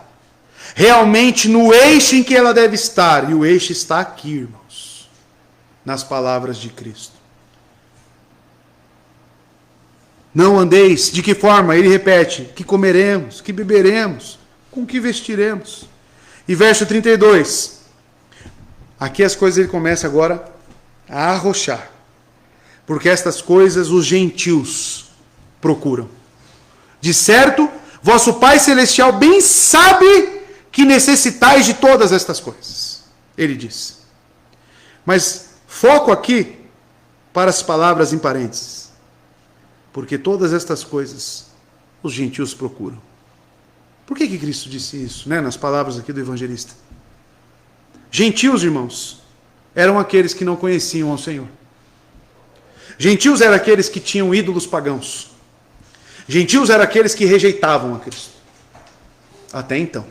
realmente no eixo em que ela deve estar. E o eixo está aqui, irmãos, nas palavras de Cristo. Não andeis, de que forma? Ele repete, que comeremos, que beberemos, com que vestiremos. E verso 32. Aqui as coisas ele começa agora a arrochar. Porque estas coisas os gentios procuram. De certo, vosso Pai Celestial bem sabe que necessitais de todas estas coisas. Ele diz. Mas foco aqui para as palavras em parênteses. Porque todas estas coisas os gentios procuram. Por que Cristo disse isso, nas palavras aqui do evangelista? Gentios, irmãos, eram aqueles que não conheciam ao Senhor. Gentios eram aqueles que tinham ídolos pagãos. Gentios eram aqueles que rejeitavam a Cristo. Até então.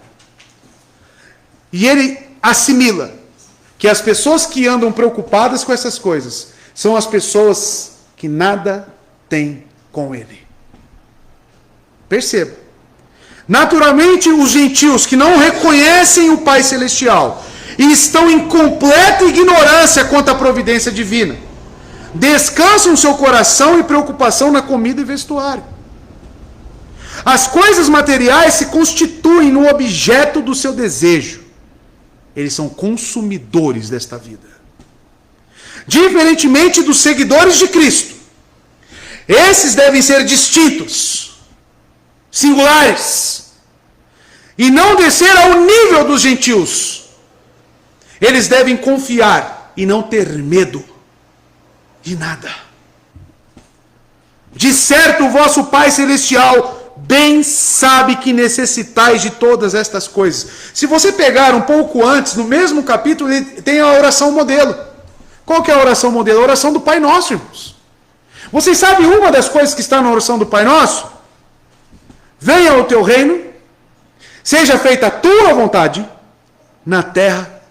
E ele assimila que as pessoas que andam preocupadas com essas coisas são as pessoas que nada têm com ele. Perceba. Naturalmente, os gentios que não reconhecem o Pai Celestial e estão em completa ignorância quanto à providência divina, descansam seu coração e preocupação na comida e vestuário. As coisas materiais se constituem no objeto do seu desejo. Eles são consumidores desta vida. Diferentemente dos seguidores de Cristo, esses devem ser distintos, singulares, e não descer ao nível dos gentios. Eles devem confiar e não ter medo de nada. De certo, o vosso Pai Celestial bem sabe que necessitais de todas estas coisas. Se você pegar um pouco antes, no mesmo capítulo, tem a oração modelo. Qual que é a oração modelo? A oração do Pai Nosso, irmãos. Vocês sabem uma das coisas que está na oração do Pai Nosso? Venha o teu reino, seja feita a tua vontade, na terra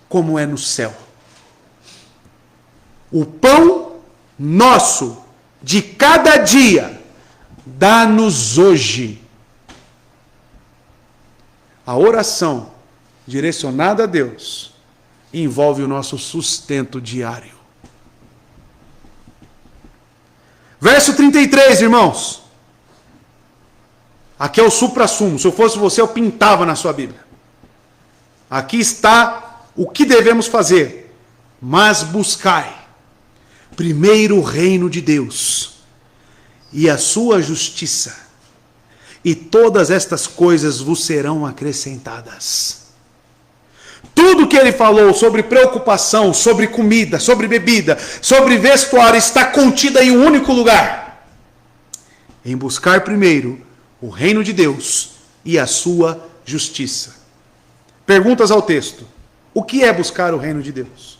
como é no céu. O pão nosso de cada dia dá-nos hoje. A oração direcionada a Deus envolve o nosso sustento diário. Verso 33, irmãos. Aqui é o supra-sumo. Se eu fosse você, eu pintava na sua Bíblia. Aqui está o que devemos fazer. Mas buscai primeiro o reino de Deus e a sua justiça, e todas estas coisas vos serão acrescentadas. Tudo que ele falou sobre preocupação, sobre comida, sobre bebida, sobre vestuário, está contido em um único lugar: em buscar primeiro o reino de Deus e a sua justiça. Perguntas ao texto: o que é buscar o reino de Deus?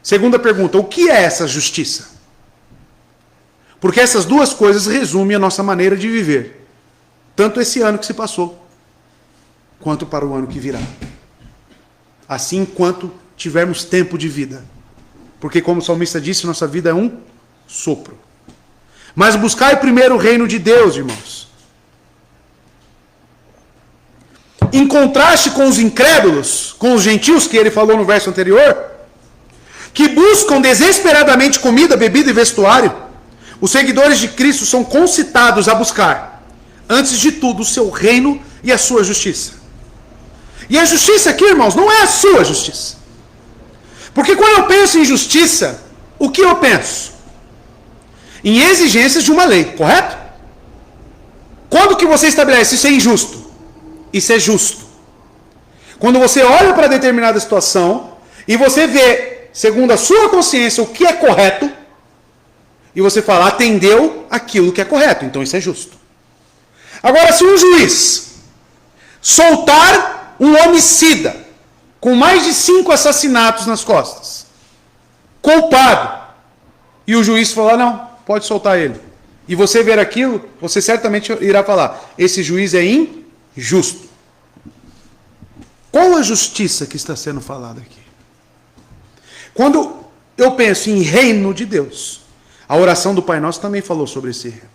Segunda pergunta: o que é essa justiça? Porque essas duas coisas resumem a nossa maneira de viver, tanto esse ano que se passou, quanto para o ano que virá. Assim, enquanto tivermos tempo de vida. Porque, como o salmista disse, nossa vida é um sopro. Mas buscai primeiro o reino de Deus, irmãos. Em contraste com os incrédulos, com os gentios que ele falou no verso anterior, que buscam desesperadamente comida, bebida e vestuário, os seguidores de Cristo são concitados a buscar, antes de tudo, o seu reino e a sua justiça. E a justiça aqui, irmãos, não é a sua justiça. Porque quando eu penso em justiça, o que eu penso? Em exigências de uma lei, correto? Quando que você estabelece isso é injusto? Isso é justo. Quando você olha para determinada situação e você vê, segundo a sua consciência, o que é correto, e você fala, atendeu aquilo que é correto, então isso é justo. Agora, se um juiz soltar um homicida com mais de 5 assassinatos nas costas, culpado, e o juiz falar, não, pode soltar ele, e você ver aquilo, você certamente irá falar, esse juiz é injusto. Qual a justiça que está sendo falada aqui? Quando eu penso em reino de Deus, a oração do Pai Nosso também falou sobre esse reino.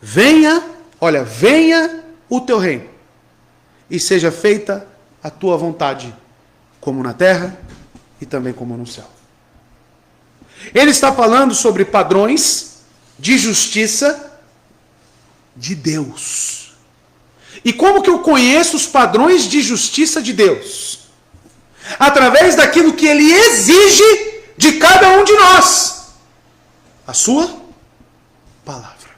Venha o teu reino, e seja feita a tua vontade, como na terra e também como no céu. Ele está falando sobre padrões de justiça de Deus. E como que eu conheço os padrões de justiça de Deus? Através daquilo que Ele exige de cada um de nós. A sua palavra.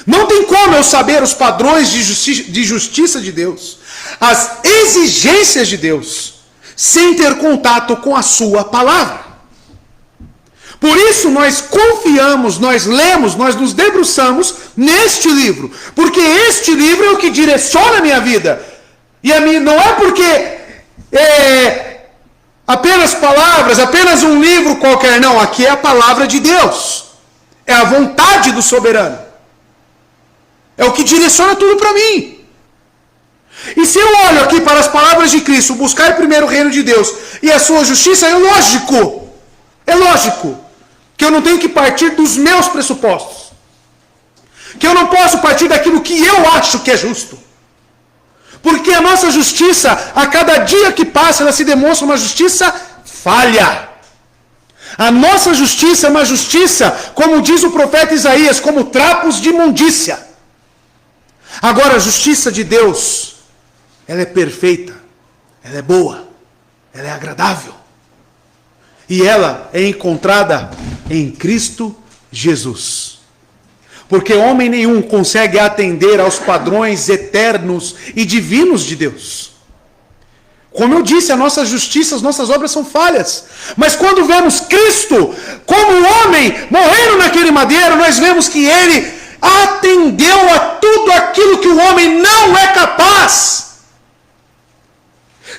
Não tem como eu saber os padrões de justiça de Deus, as exigências de Deus, sem ter contato com a sua palavra. Por isso nós confiamos, nós lemos, nós nos debruçamos neste livro, porque este livro é o que direciona a minha vida. E a minha, não é porque apenas palavras, apenas um livro qualquer. Não, aqui é a palavra de Deus. É a vontade do soberano. É o que direciona tudo para mim. E se eu olho aqui para as palavras de Cristo, buscar primeiro o reino de Deus e a sua justiça, é lógico que eu não tenho que partir dos meus pressupostos. Que eu não posso partir daquilo que eu acho que é justo. Porque a nossa justiça, a cada dia que passa, ela se demonstra uma justiça falha. A nossa justiça é uma justiça, como diz o profeta Isaías, como trapos de imundícia. Agora, a justiça de Deus, ela é perfeita, ela é boa, ela é agradável. E ela é encontrada em Cristo Jesus. Porque homem nenhum consegue atender aos padrões eternos e divinos de Deus. Como eu disse, a nossa justiça, as nossas obras são falhas. Mas quando vemos Cristo como homem morrendo naquele madeiro, nós vemos que ele atendeu a tudo aquilo que o homem não é capaz.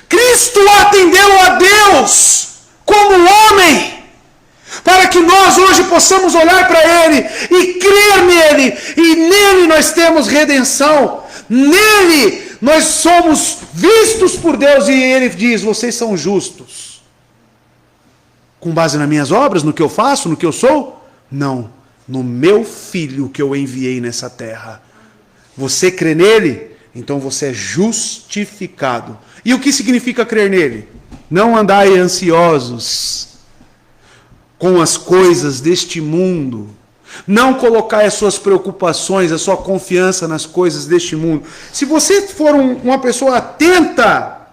Cristo atendeu a Deus como homem, para que nós hoje possamos olhar para Ele e crer nele, e nele nós temos redenção, nele nós somos vistos por Deus, e Ele diz, vocês são justos. Com base nas minhas obras, no que eu faço, no que eu sou? Não, no meu Filho que eu enviei nessa terra. Você crê nele? Então você é justificado. E o que significa crer nele? Não andai ansiosos com as coisas deste mundo. Não colocar as suas preocupações, a sua confiança nas coisas deste mundo. Se você for uma pessoa atenta,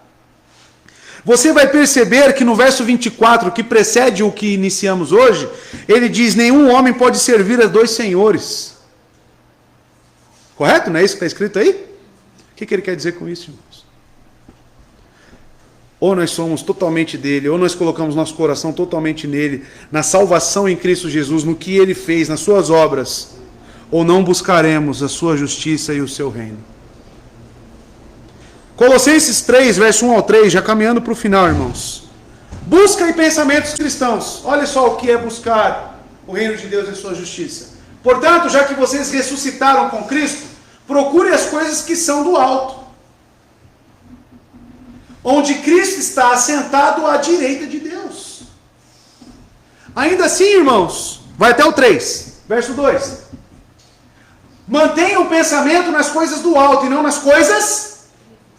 você vai perceber que no verso 24, que precede o que iniciamos hoje, ele diz, nenhum homem pode servir a dois senhores. Correto? Não é isso que está escrito aí? O que ele quer dizer com isso, irmãos? Ou nós somos totalmente dele, ou nós colocamos nosso coração totalmente nele, na salvação em Cristo Jesus, no que ele fez, nas suas obras, ou não buscaremos a sua justiça e o seu reino. Colossenses 3, verso 1 ao 3, já caminhando para o final, irmãos. Busca e pensamentos cristãos. Olha só o que é buscar o reino de Deus e a sua justiça. Portanto, já que vocês ressuscitaram com Cristo, procure as coisas que são do alto, onde Cristo está assentado à direita de Deus. Ainda assim, irmãos, vai até o 3, verso 2. Mantenha o pensamento nas coisas do alto e não nas coisas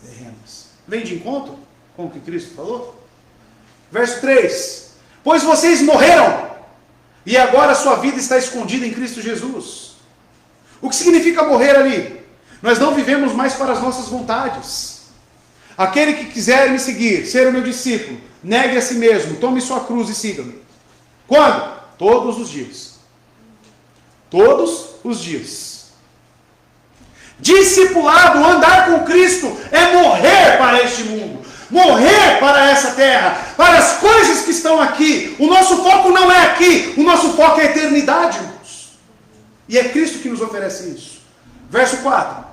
terrenas. Vem de encontro com o que Cristo falou? Verso 3. Pois vocês morreram, e agora a sua vida está escondida em Cristo Jesus. O que significa morrer ali? Nós não vivemos mais para as nossas vontades. Aquele que quiser me seguir, ser o meu discípulo, negue a si mesmo, tome sua cruz e siga-me. Quando? Todos os dias. Todos os dias. Discipulado, andar com Cristo, é morrer para este mundo, morrer para essa terra, para as coisas que estão aqui. O nosso foco não é aqui, o nosso foco é a eternidade, irmãos. E é Cristo que nos oferece isso. Verso 4.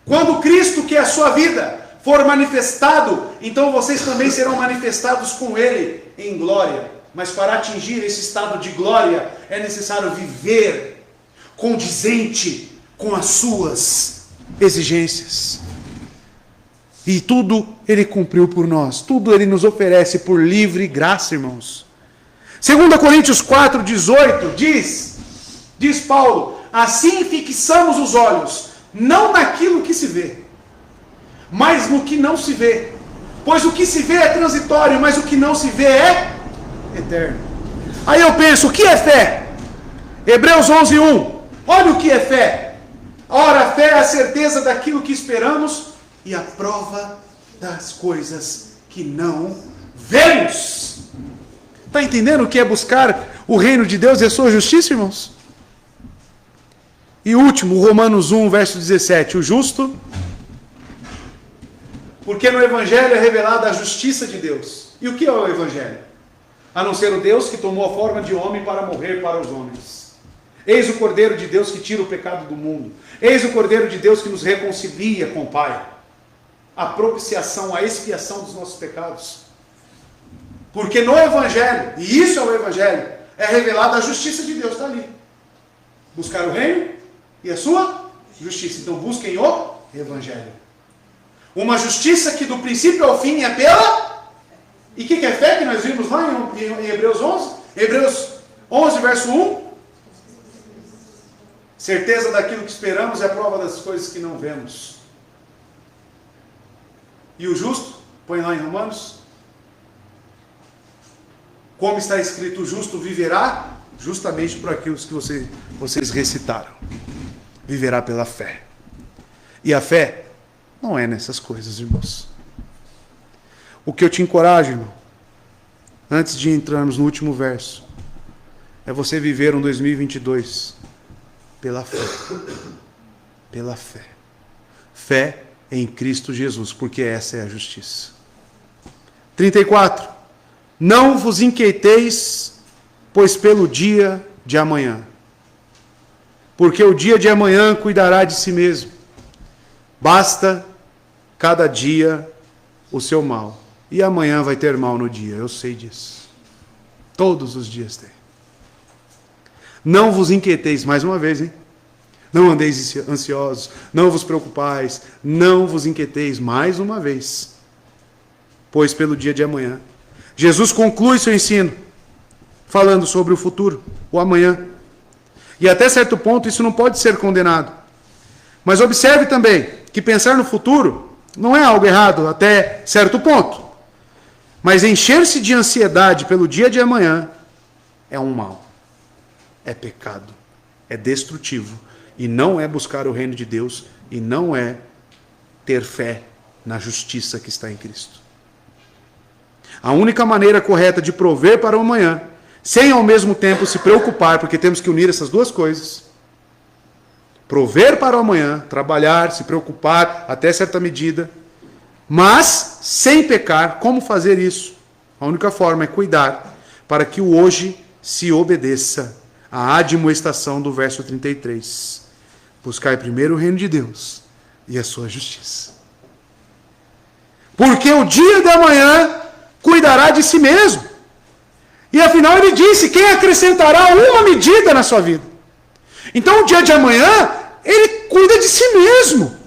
Quando Cristo, que é a sua vida, for manifestado, então vocês também serão manifestados com Ele em glória. Mas para atingir esse estado de glória, é necessário viver condizente com as suas exigências. E tudo Ele cumpriu por nós, tudo Ele nos oferece por livre graça, irmãos. 2 Coríntios 4,18 diz Paulo, assim fixamos os olhos, não naquilo que se vê, mas no que não se vê. Pois o que se vê é transitório, mas o que não se vê é eterno. Aí eu penso, o que é fé? Hebreus 11:1. Olha o que é fé. Ora, a fé é a certeza daquilo que esperamos e a prova das coisas que não vemos. Está entendendo o que é buscar o reino de Deus e a sua justiça, irmãos? E último, Romanos 1, verso 17. O justo, porque no Evangelho é revelada a justiça de Deus. E o que é o Evangelho? A não ser o Deus que tomou a forma de homem para morrer para os homens. Eis o Cordeiro de Deus que tira o pecado do mundo. Eis o Cordeiro de Deus que nos reconcilia com o Pai. a propiciação, a expiação dos nossos pecados. Porque no Evangelho, e isso é o Evangelho, é revelada a justiça de Deus, está ali. Buscar o reino e a sua justiça. Então busquem o Evangelho. Uma justiça que do princípio ao fim é pela... E o que é fé que nós vimos lá em Hebreus 11? Hebreus 11, verso 1. Certeza daquilo que esperamos é a prova das coisas que não vemos. E o justo, põe lá em Romanos. Como está escrito, o justo viverá justamente por aquilo que vocês recitaram. Viverá pela fé. E a fé não é nessas coisas, irmãos. O que eu te encorajo, irmão, antes de entrarmos no último verso, é você viver um 2022 pela fé. Pela fé. Fé em Cristo Jesus, porque essa é a justiça. 34. Não vos inquieteis, pois pelo dia de amanhã. Porque o dia de amanhã cuidará de si mesmo. Basta cada dia o seu mal. E amanhã vai ter mal no dia, eu sei disso. Todos os dias tem. Não vos inquieteis, mais uma vez, hein? Não andeis ansiosos, não vos preocupais, não vos inquieteis, mais uma vez. Pois pelo dia de amanhã. Jesus conclui seu ensino, falando sobre o futuro, o amanhã. E até certo ponto isso não pode ser condenado. Mas observe também que pensar no futuro não é algo errado, até certo ponto. Mas encher-se de ansiedade pelo dia de amanhã é um mal. É pecado. É destrutivo. E não é buscar o reino de Deus. E não é ter fé na justiça que está em Cristo. A única maneira correta de prover para o amanhã, sem ao mesmo tempo se preocupar, porque temos que unir essas duas coisas. Prover para o amanhã, trabalhar, se preocupar até certa medida, mas sem pecar. Como fazer isso? A única forma é cuidar para que o hoje se obedeça à admoestação do verso 33. Buscai primeiro o reino de Deus e a sua justiça. Porque o dia de amanhã cuidará de si mesmo. E afinal ele disse, quem acrescentará uma medida na sua vida? Então o dia de amanhã, ele cuida de si mesmo.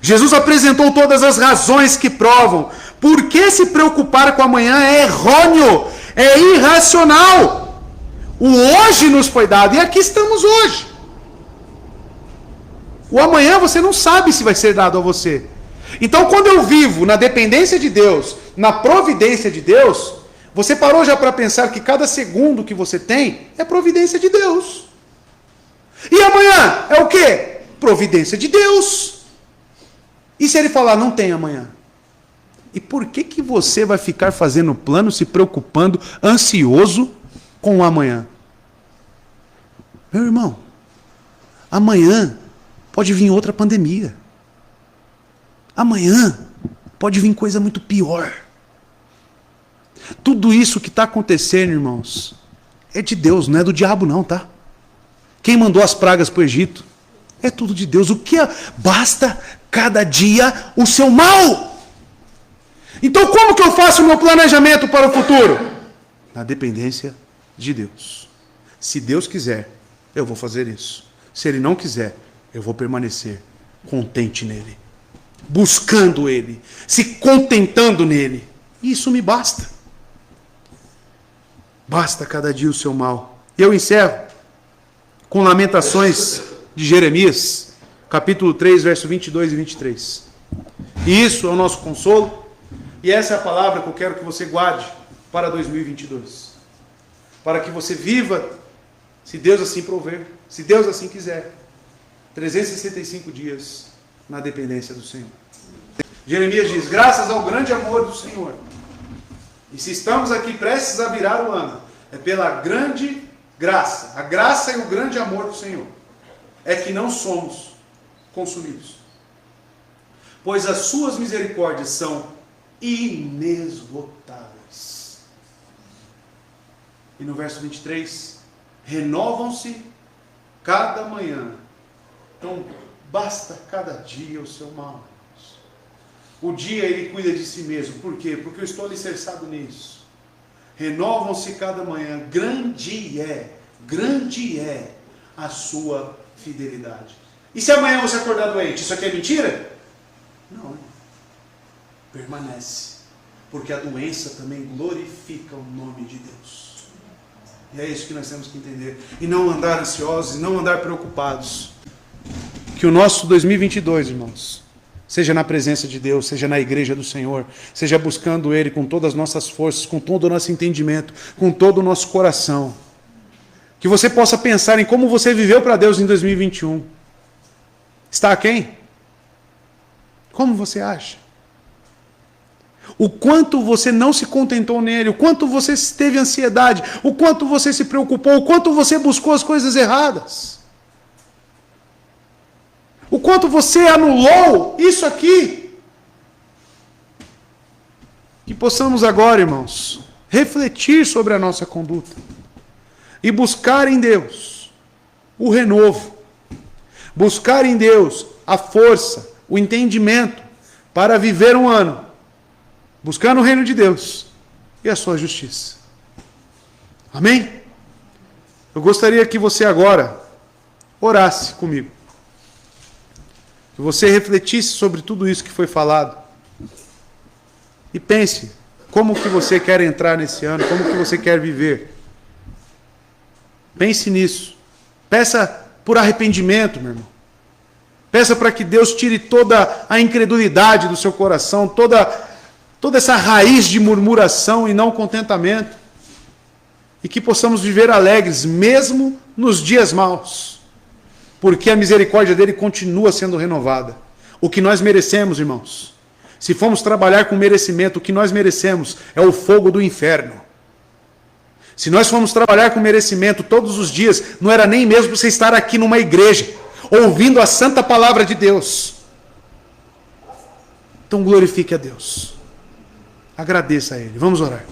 Jesus apresentou todas as razões que provam por que se preocupar com amanhã é errôneo, é irracional. O hoje nos foi dado e aqui estamos hoje. O amanhã você não sabe se vai ser dado a você. Então quando eu vivo na dependência de Deus, na providência de Deus, você parou já para pensar que cada segundo que você tem é providência de Deus. E amanhã é o quê? Providência de Deus. E se ele falar, não tem amanhã? E por que você vai ficar fazendo plano, se preocupando, ansioso com o amanhã? Meu irmão, amanhã pode vir outra pandemia. Amanhã pode vir coisa muito pior. Tudo isso que está acontecendo, irmãos, é de Deus, não é do diabo não, tá? Quem mandou as pragas para o Egito? É tudo de Deus. O que basta cada dia o seu mal? Então como que eu faço o meu planejamento para o futuro? Na dependência de Deus. Se Deus quiser, eu vou fazer isso. Se Ele não quiser, eu vou permanecer contente nele. Buscando Ele. Se contentando nele. Isso me basta. Basta cada dia o seu mal. E eu encerro com Lamentações de Jeremias, capítulo 3, verso 22 e 23. E isso é o nosso consolo, e essa é a palavra que eu quero que você guarde para 2022. Para que você viva, se Deus assim prover, se Deus assim quiser, 365 dias na dependência do Senhor. Jeremias diz, graças ao grande amor do Senhor, e se estamos aqui prestes a virar o ano, é pela grande graça, a graça e o grande amor do Senhor, é que não somos consumidos. Pois as suas misericórdias são inesgotáveis. E no verso 23, renovam-se cada manhã. Então, basta cada dia o seu mal. O dia ele cuida de si mesmo. Por quê? Porque eu estou alicerçado nisso. Renovam-se cada manhã. Grande é a sua fidelidade. E se amanhã você acordar doente, isso aqui é mentira? Não. Permanece. Porque a doença também glorifica o nome de Deus. E é isso que nós temos que entender. E não andar ansiosos, e não andar preocupados. Que o nosso 2022, irmãos, seja na presença de Deus, seja na igreja do Senhor, seja buscando Ele com todas as nossas forças, com todo o nosso entendimento, com todo o nosso coração. Que você possa pensar em como você viveu para Deus em 2021. Está aquém? Como você acha? O quanto você não se contentou nele, o quanto você teve ansiedade, o quanto você se preocupou, o quanto você buscou as coisas erradas. O quanto você anulou isso aqui. Que possamos agora, irmãos, refletir sobre a nossa conduta e buscar em Deus o renovo, buscar em Deus a força, o entendimento para viver um ano buscando o reino de Deus e a sua justiça. Amém? Eu gostaria que você agora orasse comigo. Que você refletisse sobre tudo isso que foi falado. E pense como que você quer entrar nesse ano, como que você quer viver. Pense nisso. Peça por arrependimento, meu irmão. Peça para que Deus tire toda a incredulidade do seu coração, toda essa raiz de murmuração e não contentamento, e que possamos viver alegres, mesmo nos dias maus, porque a misericórdia dele continua sendo renovada. O que nós merecemos, irmãos, se formos trabalhar com merecimento, o que nós merecemos é o fogo do inferno. Se nós formos trabalhar com merecimento todos os dias, não era nem mesmo você estar aqui numa igreja, ouvindo a santa palavra de Deus. Então glorifique a Deus. Agradeça a Ele. Vamos orar.